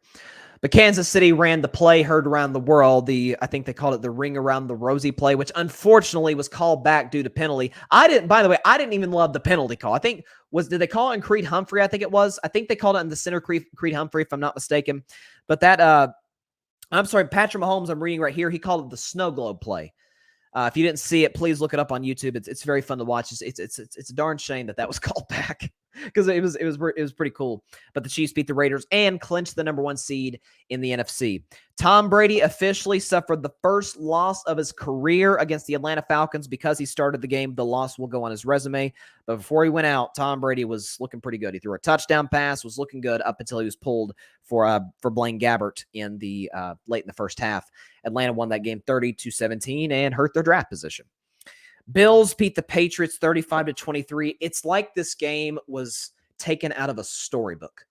But Kansas City ran the play heard around the world. I think they called it the ring around the rosy play, which unfortunately was called back due to penalty. I didn't even love the penalty call. Did they call it in Creed Humphrey? I think it was. I think they called it in the center Creed Humphrey, if I'm not mistaken. But Patrick Mahomes, I'm reading right here, he called it the snow globe play. If you didn't see it, please look it up on YouTube. It's very fun to watch. It's a darn shame that was called back. because it was pretty cool. But the Chiefs beat the Raiders and clinched the number 1 seed in the NFC. Tom Brady officially suffered the first loss of his career against the Atlanta Falcons because he started the game. The loss will go on his resume. But before he went out, Tom Brady was looking pretty good. He threw a touchdown pass, was looking good up until he was pulled for Blaine Gabbert in the late in the first half. Atlanta won that game 30-17 and hurt their draft position. Bills beat the Patriots 35-23. It's like this game was taken out of a storybook.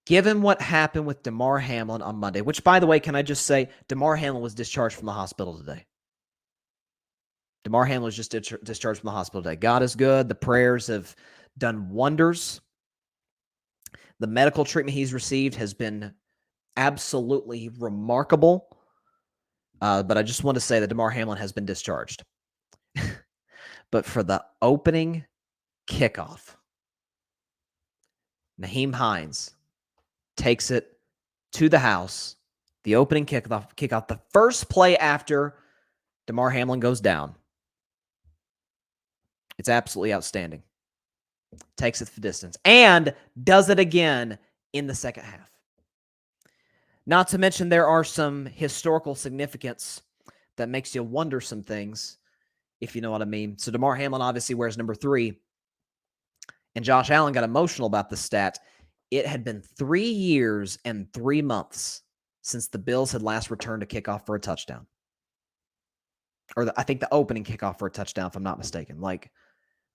Given what happened with Damar Hamlin on Monday, which, by the way, can I just say, Damar Hamlin was discharged from the hospital today. Damar Hamlin was just discharged from the hospital today. God is good. The prayers have done wonders. The medical treatment he's received has been absolutely remarkable. But I just want to say that Damar Hamlin has been discharged. But for the opening kickoff, Nyheim Hines takes it to the house. The opening kickoff, the first play after Damar Hamlin goes down. It's absolutely outstanding. Takes it the distance and does it again in the second half. Not to mention there are some historical significance that makes you wonder some things, if you know what I mean. So Damar Hamlin obviously wears number 3, and Josh Allen got emotional about the stat. It had been 3 years and 3 months since the Bills had last returned a kickoff for a touchdown. Or I think the opening kickoff for a touchdown, if I'm not mistaken. Like,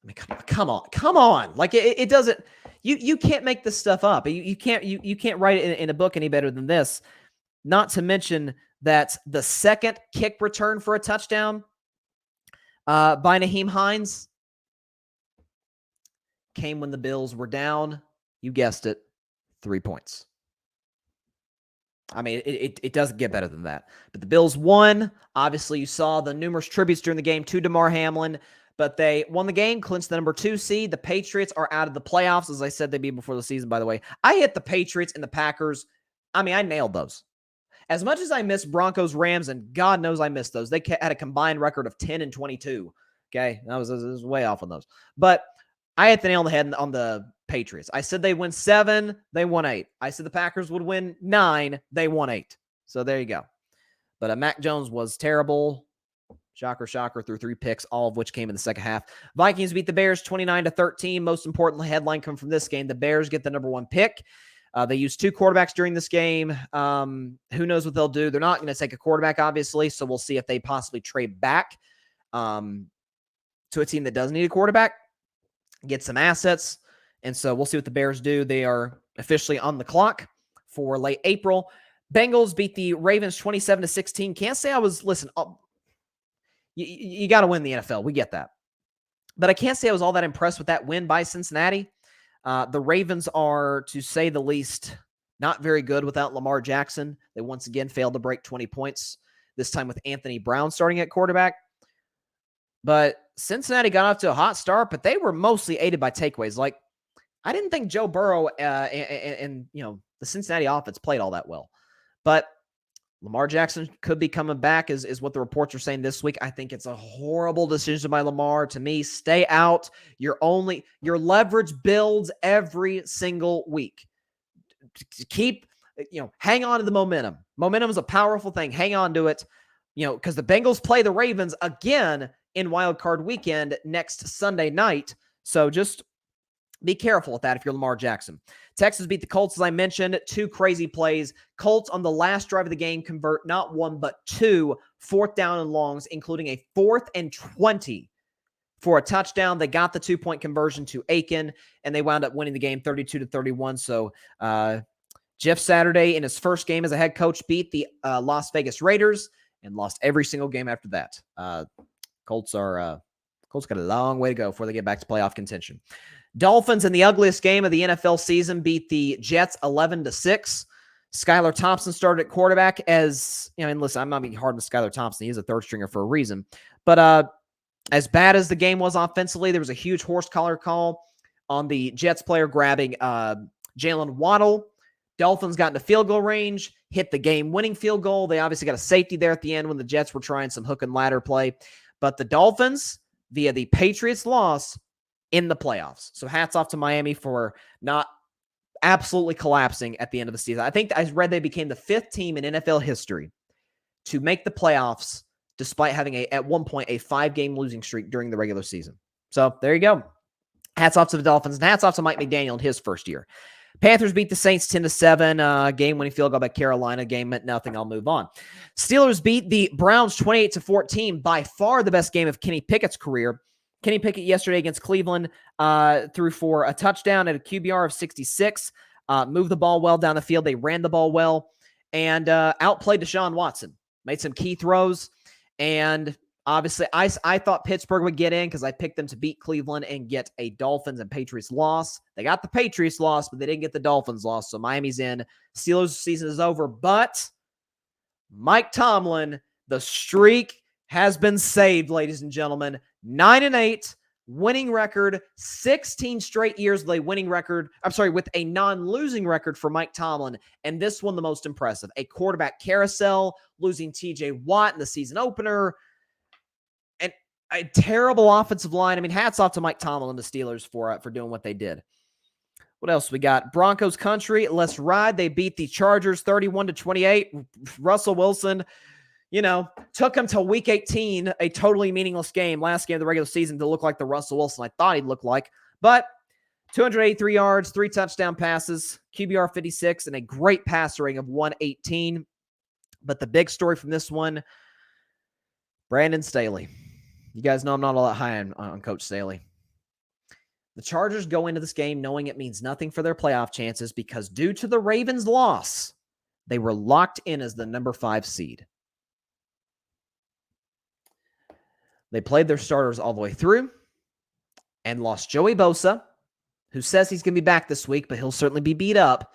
I mean, come on. Like it doesn't. You can't make this stuff up. You can't write it in a book any better than this. Not to mention that the second kick return for a touchdown by Nyheim Hines came when the Bills were down. You guessed it, 3 points. I mean, it doesn't get better than that. But the Bills won. Obviously, you saw the numerous tributes during the game to Damar Hamlin. But they won the game, clinched the number 2 seed. The Patriots are out of the playoffs, as I said they'd be before the season, by the way. I hit the Patriots and the Packers. I mean, I nailed those. As much as I miss Broncos, Rams, and God knows I missed those. They had a combined record of 10-22. Okay? I was way off on those. But I hit the nail on the head on the Patriots. I said they'd win 7. They won 8. I said the Packers would win 9. They won 8. So there you go. But Mac Jones was terrible. Shocker, threw 3 picks, all of which came in the second half. Vikings beat the Bears 29-13. Most importantly, headline coming from this game, the Bears get the number 1 pick. They used 2 quarterbacks during this game. Who knows what they'll do? They're not going to take a quarterback, obviously, so we'll see if they possibly trade back to a team that doesn't need a quarterback, get some assets, and so we'll see what the Bears do. They are officially on the clock for late April. Bengals beat the Ravens 27-16. Can't say I was, listen, you got to win the NFL. We get that. But I can't say I was all that impressed with that win by Cincinnati. The Ravens are, to say the least, not very good without Lamar Jackson. They once again failed to break 20 points, this time with Anthony Brown starting at quarterback. But Cincinnati got off to a hot start, but they were mostly aided by takeaways. Like, I didn't think Joe Burrow and the Cincinnati offense played all that well. But Lamar Jackson could be coming back, is what the reports are saying this week. I think it's a horrible decision by Lamar. To me, stay out. Your leverage builds every single week. Keep, hang on to the momentum. Momentum is a powerful thing. Hang on to it, because the Bengals play the Ravens again in Wild Card Weekend next Sunday night. So just be careful with that if you're Lamar Jackson. Texans beat the Colts, as I mentioned. 2 crazy plays. Colts on the last drive of the game convert not 1 but 2 4th down and longs, including a 4th and 20 for a touchdown. They got the 2-point conversion to Aiken, and they wound up winning the game 32-31. So Jeff Saturday, in his first game as a head coach, beat the Las Vegas Raiders and lost every single game after that. Colts got a long way to go before they get back to playoff contention. Dolphins, in the ugliest game of the NFL season, beat the Jets 11-6. Skylar Thompson started at quarterback and listen, I'm not being hard with Skylar Thompson. He's a third stringer for a reason. But as bad as the game was offensively, there was a huge horse collar call on the Jets player grabbing Jalen Waddle. Dolphins got into field goal range, hit the game-winning field goal. They obviously got a safety there at the end when the Jets were trying some hook and ladder play. But the Dolphins via the Patriots loss in the playoffs. So hats off to Miami for not absolutely collapsing at the end of the season. I think I read they became the 5th team in NFL history to make the playoffs despite having at one point a 5-game losing streak during the regular season. So there you go. Hats off to the Dolphins, and hats off to Mike McDaniel in his first year. Panthers beat the Saints 10-7. Game-winning field goal by Carolina. Game meant nothing. I'll move on. Steelers beat the Browns 28-14. By far the best game of Kenny Pickett's career. Kenny Pickett yesterday against Cleveland threw for a touchdown at a QBR of 66. Moved the ball well down the field. They ran the ball well and outplayed Deshaun Watson. Made some key throws. And obviously, I thought Pittsburgh would get in because I picked them to beat Cleveland and get a Dolphins and Patriots loss. They got the Patriots loss, but they didn't get the Dolphins loss. So Miami's in. Steelers' season is over. But Mike Tomlin, the streak has been saved, ladies and gentlemen. 9-8, winning record, 16 straight years with a winning record. I'm sorry, with a non-losing record for Mike Tomlin. And this one, the most impressive. A quarterback carousel, losing TJ Watt in the season opener. And a terrible offensive line. I mean, hats off to Mike Tomlin and the Steelers for doing what they did. What else we got? Broncos country, let's ride. They beat the Chargers 31-28. Russell Wilson, took him till week 18, a totally meaningless game, last game of the regular season, to look like the Russell Wilson I thought he'd look like. But 283 yards, 3 touchdown passes, QBR 56, and a great passer rating of 118. But the big story from this one, Brandon Staley. You guys know I'm not all that high on Coach Staley. The Chargers go into this game knowing it means nothing for their playoff chances because due to the Ravens' loss, they were locked in as the number 5 seed. They played their starters all the way through and lost Joey Bosa, who says he's going to be back this week, but he'll certainly be beat up.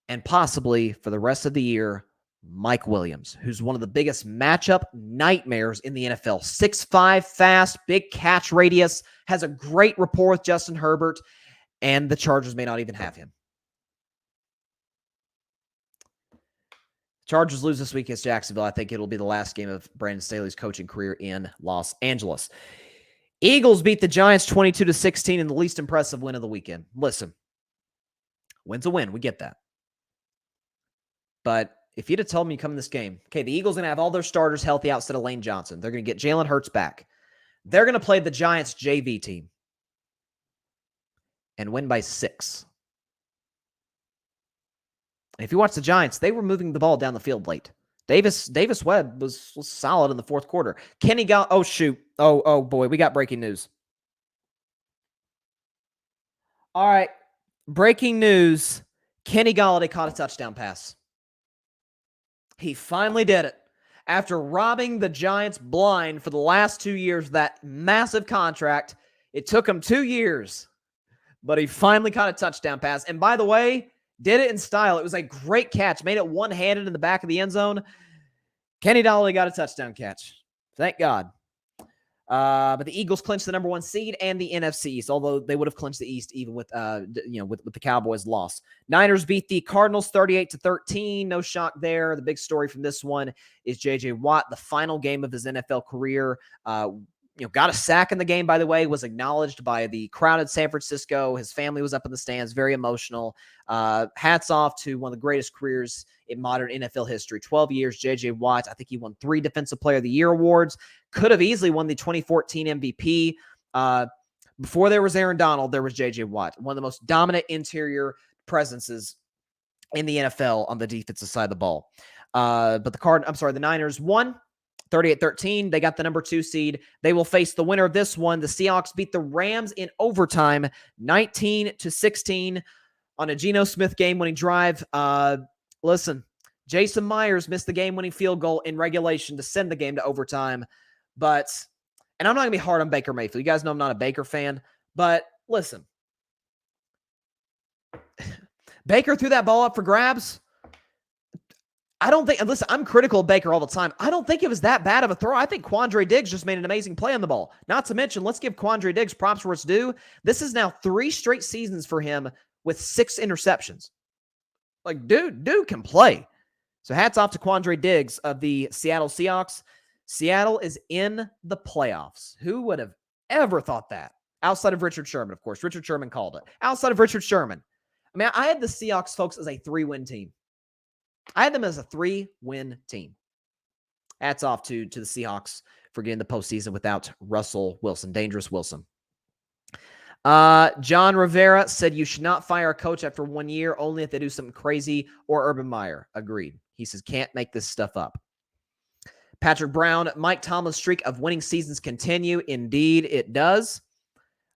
And possibly for the rest of the year, Mike Williams, who's one of the biggest matchup nightmares in the NFL. 6'5", fast, big catch radius, has a great rapport with Justin Herbert, and the Chargers may not even have him. Chargers lose this week against Jacksonville. I think it'll be the last game of Brandon Staley's coaching career in Los Angeles. Eagles beat the Giants 22-16 in the least impressive win of the weekend. Listen, win's a win. We get that. But if you'd have told me coming this game, okay, the Eagles are going to have all their starters healthy outside of Lane Johnson. They're going to get Jalen Hurts back. They're going to play the Giants JV team and win by 6. And if you watch the Giants, they were moving the ball down the field late. Davis Webb was solid in the fourth quarter. Kenny Gall. Oh, shoot. Oh, boy. We got breaking news. All right. Breaking news. Kenny Galladay caught a touchdown pass. He finally did it. After robbing the Giants blind for the last 2 years of that massive contract, it took him 2 years, but he finally caught a touchdown pass. And by the way, did it in style. It was a great catch. Made it one-handed in the back of the end zone. Kenny Galladay got a touchdown catch. Thank God. But the Eagles clinched the number 1 seed and the NFC East, although they would have clinched the East even with the Cowboys' loss. Niners beat the Cardinals 38-13. No shock there. The big story from this one is J.J. Watt, the final game of his NFL career. Got a sack in the game, by the way, was acknowledged by the crowd at San Francisco. His family was up in the stands, very emotional. Hats off to one of the greatest careers in modern NFL history. 12 years, J.J. Watt. I think he won 3 Defensive Player of the Year awards. Could have easily won the 2014 MVP. Before there was Aaron Donald, there was J.J. Watt. One of the most dominant interior presences in the NFL on the defensive side of the ball. But the Niners won 38-13. They got the number 2 seed. They will face the winner of this one. The Seahawks beat the Rams in overtime, 19-16 on a Geno Smith game-winning drive. Listen, Jason Myers missed the game-winning field goal in regulation to send the game to overtime. And I'm not going to be hard on Baker Mayfield. You guys know I'm not a Baker fan. But listen, Baker threw that ball up for grabs. Listen, I'm critical of Baker all the time. I don't think it was that bad of a throw. I think Quandre Diggs just made an amazing play on the ball. Not to mention, let's give Quandre Diggs props where it's due. This is now 3 straight seasons for him with 6 interceptions. Like, dude can play. So hats off to Quandre Diggs of the Seattle Seahawks. Seattle is in the playoffs. Who would have ever thought that? Outside of Richard Sherman, of course. Richard Sherman called it. Outside of Richard Sherman. I mean, I had the Seahawks, folks, as a 3-win team. I had them as a 3-win team. Hats off to the Seahawks for getting the postseason without Russell Wilson. Dangerous Wilson. John Rivera said you should not fire a coach after 1 year, only if they do something crazy, or Urban Meyer. Agreed. He says, can't make this stuff up. Patrick Brown, Mike Tomlin's streak of winning seasons continue. Indeed, it does.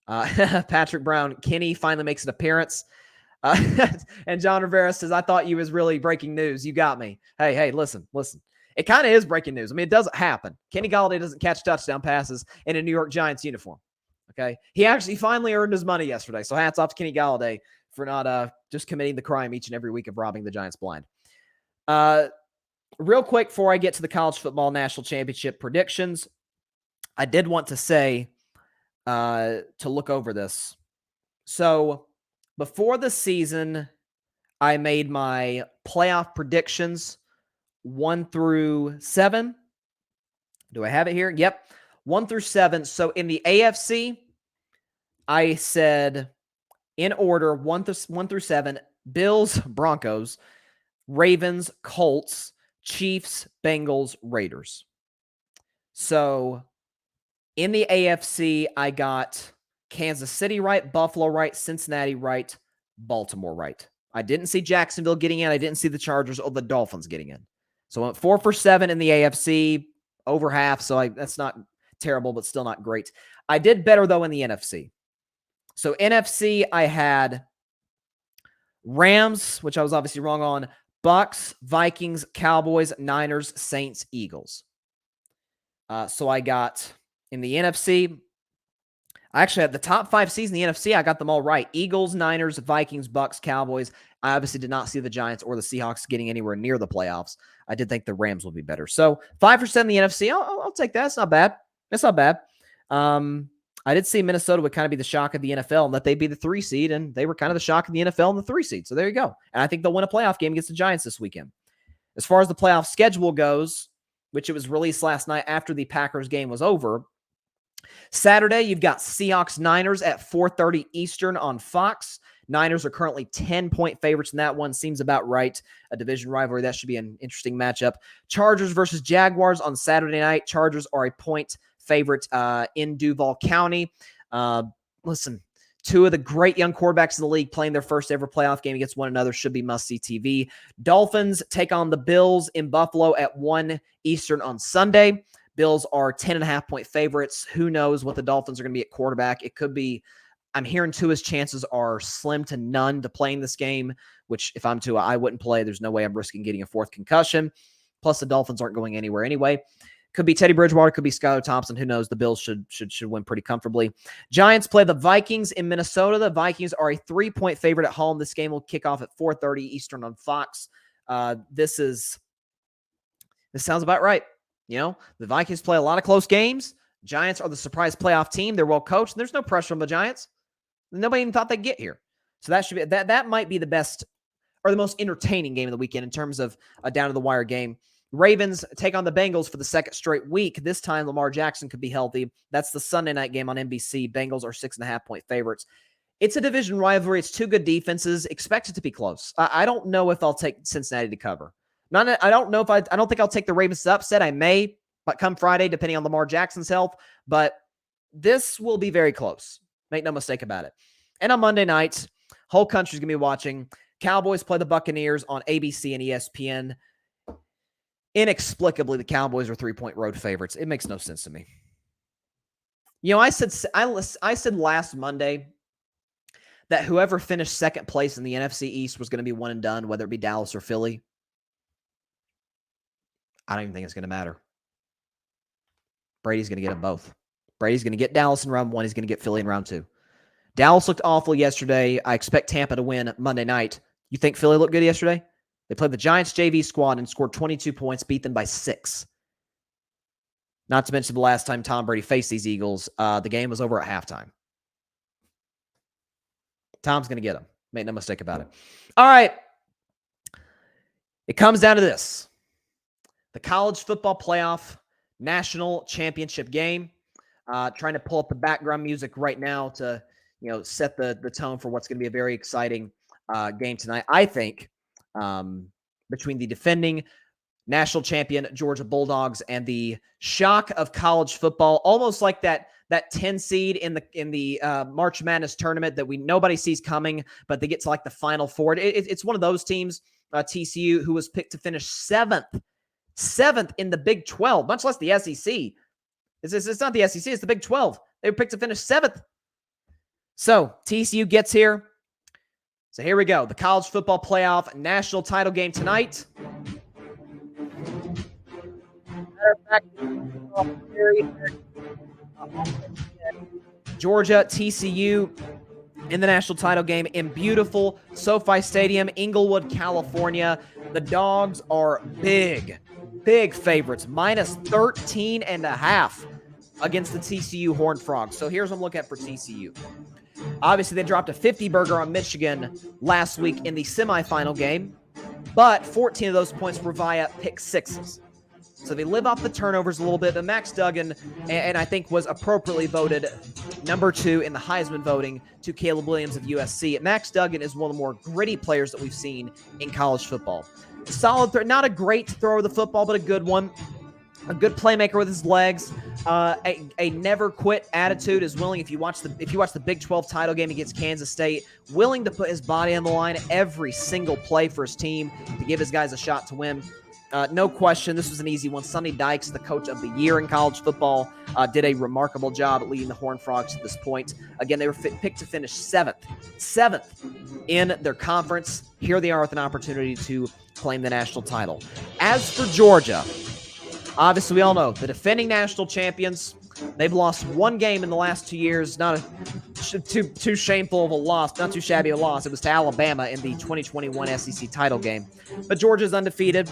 Patrick Brown, Kenny finally makes an appearance. And John Rivera says, I thought you was really breaking news. You got me. Hey, listen. It kind of is breaking news. I mean, it doesn't happen. Kenny Galladay doesn't catch touchdown passes in a New York Giants uniform. Okay. He actually finally earned his money yesterday. So hats off to Kenny Galladay for not just committing the crime each and every week of robbing the Giants blind. Real quick, before I get to the college football national championship predictions, I did want to say to look over this. So before the season, I made my playoff predictions 1 through 7. Do I have it here? Yep. 1 through 7. So in the AFC, I said in order 1 through 7, Bills, Broncos, Ravens, Colts, Chiefs, Bengals, Raiders. So in the AFC, I got Kansas City right, Buffalo right, Cincinnati right, Baltimore right. I didn't see Jacksonville getting in. I didn't see the Chargers or the Dolphins getting in. So I went 4 for 7 in the AFC, over half. So that's not terrible, but still not great. I did better, though, in the NFC. So NFC, I had Rams, which I was obviously wrong on, Bucks, Vikings, Cowboys, Niners, Saints, Eagles. So I got in the NFC, I actually had the top 5 seeds in the NFC. I got them all right. Eagles, Niners, Vikings, Bucks, Cowboys. I obviously did not see the Giants or the Seahawks getting anywhere near the playoffs. I did think the Rams would be better. So 5 for 7 in the NFC. I'll take that. It's not bad. It's not bad. I did see Minnesota would kind of be the shock of the NFL and that they'd be the 3 seed, and they were kind of the shock of the NFL and the 3 seed. So there you go. And I think they'll win a playoff game against the Giants this weekend. As far as the playoff schedule goes, which it was released last night after the Packers game was over, Saturday, you've got Seahawks-Niners at 4:30 Eastern on Fox. Niners are currently 10-point favorites in that one. Seems about right. A division rivalry. That should be an interesting matchup. Chargers versus Jaguars on Saturday night. Chargers are a point favorite in Duval County. Listen, 2 of the great young quarterbacks in the league playing their first ever playoff game against one another should be must-see TV. Dolphins take on the Bills in Buffalo at 1 Eastern on Sunday. Bills are 10.5-point favorites. Who knows what the Dolphins are going to be at quarterback? It could be, I'm hearing Tua's chances are slim to none to play in this game, which if I'm Tua, I wouldn't play. There's no way I'm risking getting a 4th concussion. Plus, the Dolphins aren't going anywhere anyway. Could be Teddy Bridgewater, could be Skylar Thompson. Who knows? The Bills should win pretty comfortably. Giants play the Vikings in Minnesota. The Vikings are a 3-point favorite at home. This game will kick off at 4:30 Eastern on Fox. This sounds about right. You know, the Vikings play a lot of close games. Giants are the surprise playoff team. They're well coached. And there's no pressure on the Giants. Nobody even thought they'd get here. So that should be that might be the best or the most entertaining game of the weekend in terms of a down to the wire game. Ravens take on the Bengals for the 2nd straight week. This time, Lamar Jackson could be healthy. That's the Sunday night game on NBC. Bengals are 6.5-point favorites. It's a division rivalry. It's 2 good defenses. Expect it to be close. I don't know if I'll take Cincinnati to cover. I don't think I'll take the Ravens to upset. I may, but come Friday, depending on Lamar Jackson's health. But this will be very close. Make no mistake about it. And on Monday night, whole country's going to be watching. Cowboys play the Buccaneers on ABC and ESPN. Inexplicably, the Cowboys are 3-point road favorites. It makes no sense to me. You know, I said last Monday that whoever finished 2nd place in the NFC East was going to be one and done, whether it be Dallas or Philly. I don't even think it's going to matter. Brady's going to get them both. Brady's going to get Dallas in round 1. He's going to get Philly in round 2. Dallas looked awful yesterday. I expect Tampa to win Monday night. You think Philly looked good yesterday? They played the Giants JV squad and scored 22 points, beat them by 6. Not to mention the last time Tom Brady faced these Eagles, the game was over at halftime. Tom's going to get them. Make no mistake about it. All right. It comes down to this. The college football playoff national championship game. Trying to pull up the background music right now to, set the tone for what's going to be a very exciting game tonight. I think between the defending national champion Georgia Bulldogs and the shock of college football, almost like that 10 seed in the March Madness tournament that nobody sees coming, but they get to like the Final Four. It's one of those teams, TCU, who was picked to finish seventh in the Big 12, much less the SEC. It's not the SEC, it's the Big 12. They were picked to finish seventh. So TCU gets here. So here we go. The college football playoff national title game tonight. Georgia, TCU in the national title game in beautiful SoFi Stadium, Inglewood, California. The Dogs are big favorites, minus 13.5 against the TCU Horned Frogs. So here's what I'm looking at for TCU. Obviously, they dropped a 50-burger on Michigan last week in the semifinal game, but 14 of those points were via pick sixes. So they live off the turnovers a little bit. But Max Duggan, and I think was appropriately voted number 2 in the Heisman voting to Caleb Williams of USC. Max Duggan is one of the more gritty players that we've seen in college football. Solid, not a great thrower of the football, but a good one. A good playmaker with his legs. A never quit attitude. Is willing, if you watch the Big 12 title game against Kansas State, willing to put his body on the line every single play for his team to give his guys a shot to win. No question, this was an easy one. Sonny Dykes, the coach of the year in college football, did a remarkable job at leading the Horned Frogs to this point. Again, they were picked to finish seventh in their conference. Here they are with an opportunity to claim the national title. As for Georgia, obviously we all know the defending national champions. They've lost one game in the last 2 years. Not too shameful of a loss, not too shabby a loss. It was to Alabama in the 2021 SEC title game. But Georgia's undefeated.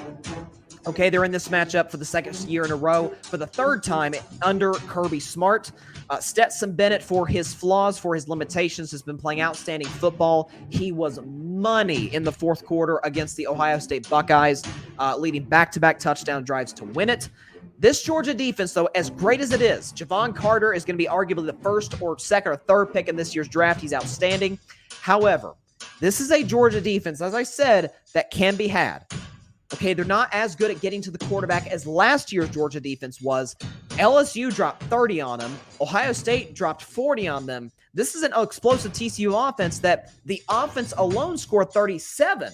Okay, they're in this matchup for the second year in a row, for the third time under Kirby Smart. Stetson Bennett, for his flaws, for his limitations, has been playing outstanding football. He was money in the fourth quarter against the Ohio State Buckeyes, leading back-to-back touchdown drives to win it. This Georgia defense, though, as great as it is, Javon Carter is going to be arguably the first or second or third pick in this year's draft. He's outstanding. However, this is a Georgia defense, as I said, that can be had. Okay, they're not as good at getting to the quarterback as last year's Georgia defense was. LSU dropped 30 on them. Ohio State dropped 40 on them. This is an explosive TCU offense that the offense alone scored 37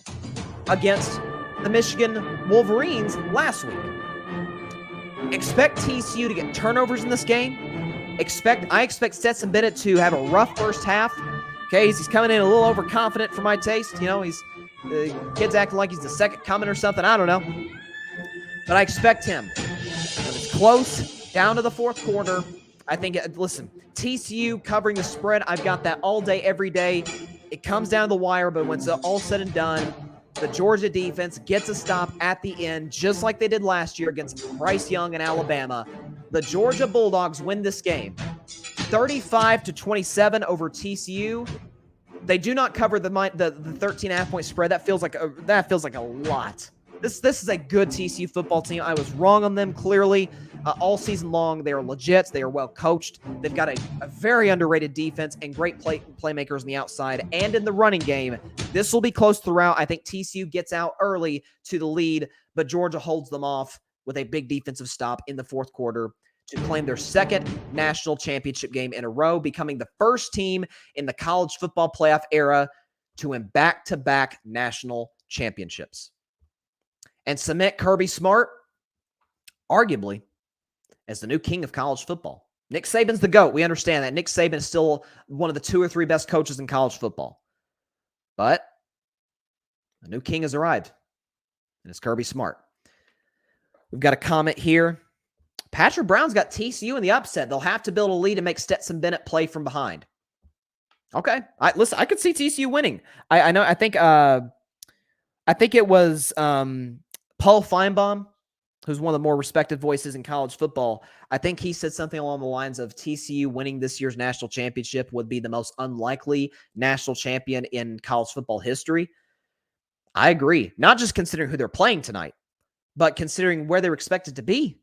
against the Michigan Wolverines last week. Expect TCU to get turnovers in this game. I expect Stetson Bennett to have a rough first half. Okay, he's coming in a little overconfident for my taste. The kid's acting like he's the second coming or something. I don't know. But I expect him. When it's close, down to the fourth quarter, I think, listen, TCU covering the spread, I've got that all day, every day. It comes down to the wire, but when it's all said and done, the Georgia defense gets a stop at the end, just like they did last year against Bryce Young and Alabama. The Georgia Bulldogs win this game 35-27 over TCU. They do not cover the 13.5-point spread. That feels like a lot. This is a good TCU football team. I was wrong on them clearly all season long. They are legit. They are well coached. They've got a very underrated defense and great playmakers on the outside and in the running game. This will be close throughout. I think TCU gets out early to the lead, but Georgia holds them off with a big defensive stop in the fourth quarter to claim their second national championship game in a row, becoming the first team in the college football playoff era to win back-to-back national championships and cement Kirby Smart, arguably, as the new king of college football. Nick Saban's the GOAT. We understand that. Nick Saban is still one of the 2 or 3 best coaches in college football. But a new king has arrived, and it's Kirby Smart. We've got a comment here. Patrick Brown's got TCU in the upset. They'll have to build a lead and make Stetson Bennett play from behind. Okay. Listen, I could see TCU winning. I know. I think it was Paul Feinbaum, who's one of the more respected voices in college football. I think he said something along the lines of TCU winning this year's national championship would be the most unlikely national champion in college football history. I agree. Not just considering who they're playing tonight, but considering where they're expected to be.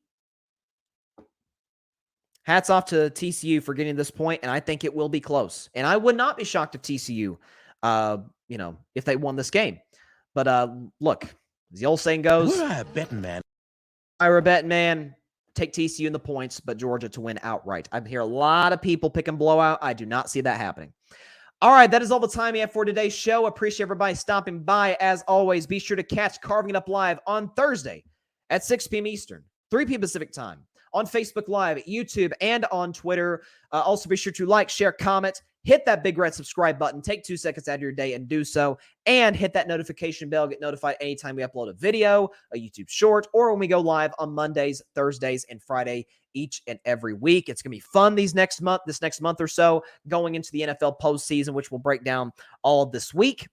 hats off to TCU for getting to this point, and I think it will be close. And I would not be shocked if TCU, if they won this game. But look, as the old saying goes, we're a betting man. We're a betting man. Take TCU in the points, but Georgia to win outright. I hear a lot of people picking blowout. I do not see that happening. All right, that is all the time we have for today's show. Appreciate everybody stopping by. As always, be sure to catch Carving It Up Live on Thursday at 6 p.m. Eastern, 3 p.m. Pacific Time, on Facebook Live, YouTube, and on Twitter. Also, be sure to like, share, comment, hit that big red subscribe button. Take 2 seconds out of your day and do so. And hit that notification bell. Get notified anytime we upload a video, a YouTube short, or when we go live on Mondays, Thursdays, and Friday each and every week. It's going to be fun this next month or so, going into the NFL postseason, which we'll break down all of this week.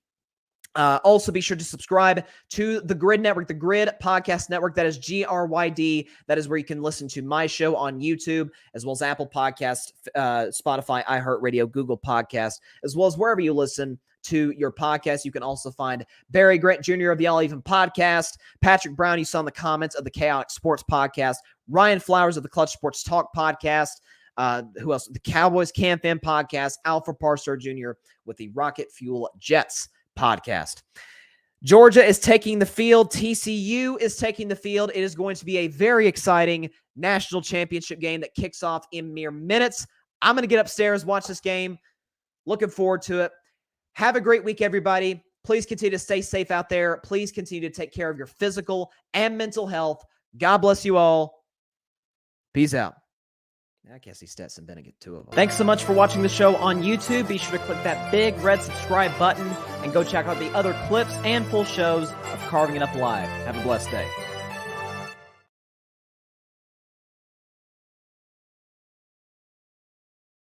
Also, be sure to subscribe to the Grid Network, the Grid Podcast Network. That is GRYD. That is where you can listen to my show on YouTube, as well as Apple Podcasts, Spotify, iHeartRadio, Google Podcasts, as well as wherever you listen to your podcast. You can also find Barry Grant Jr. of the All Even Podcast, Patrick Brown, you saw in the comments, of the Chaotic Sports Podcast, Ryan Flowers of the Clutch Sports Talk Podcast, who else? The Cowboys Camp Fan Podcast, Alfred Parsar Jr. with the Rocket Fuel Jets Podcast. Georgia is taking the field. TCU is taking the field. It is going to be a very exciting national championship game that kicks off in mere minutes. I'm going to get upstairs, watch this game. Looking forward to it. Have a great week, everybody. Please continue to stay safe out there. Please continue to take care of your physical and mental health. God bless you all. Peace out. I can't see Stetson Bennett get 2 of them. Thanks so much for watching the show on YouTube. Be sure to click that big red subscribe button and go check out the other clips and full shows of Carving It Up Live. Have a blessed day.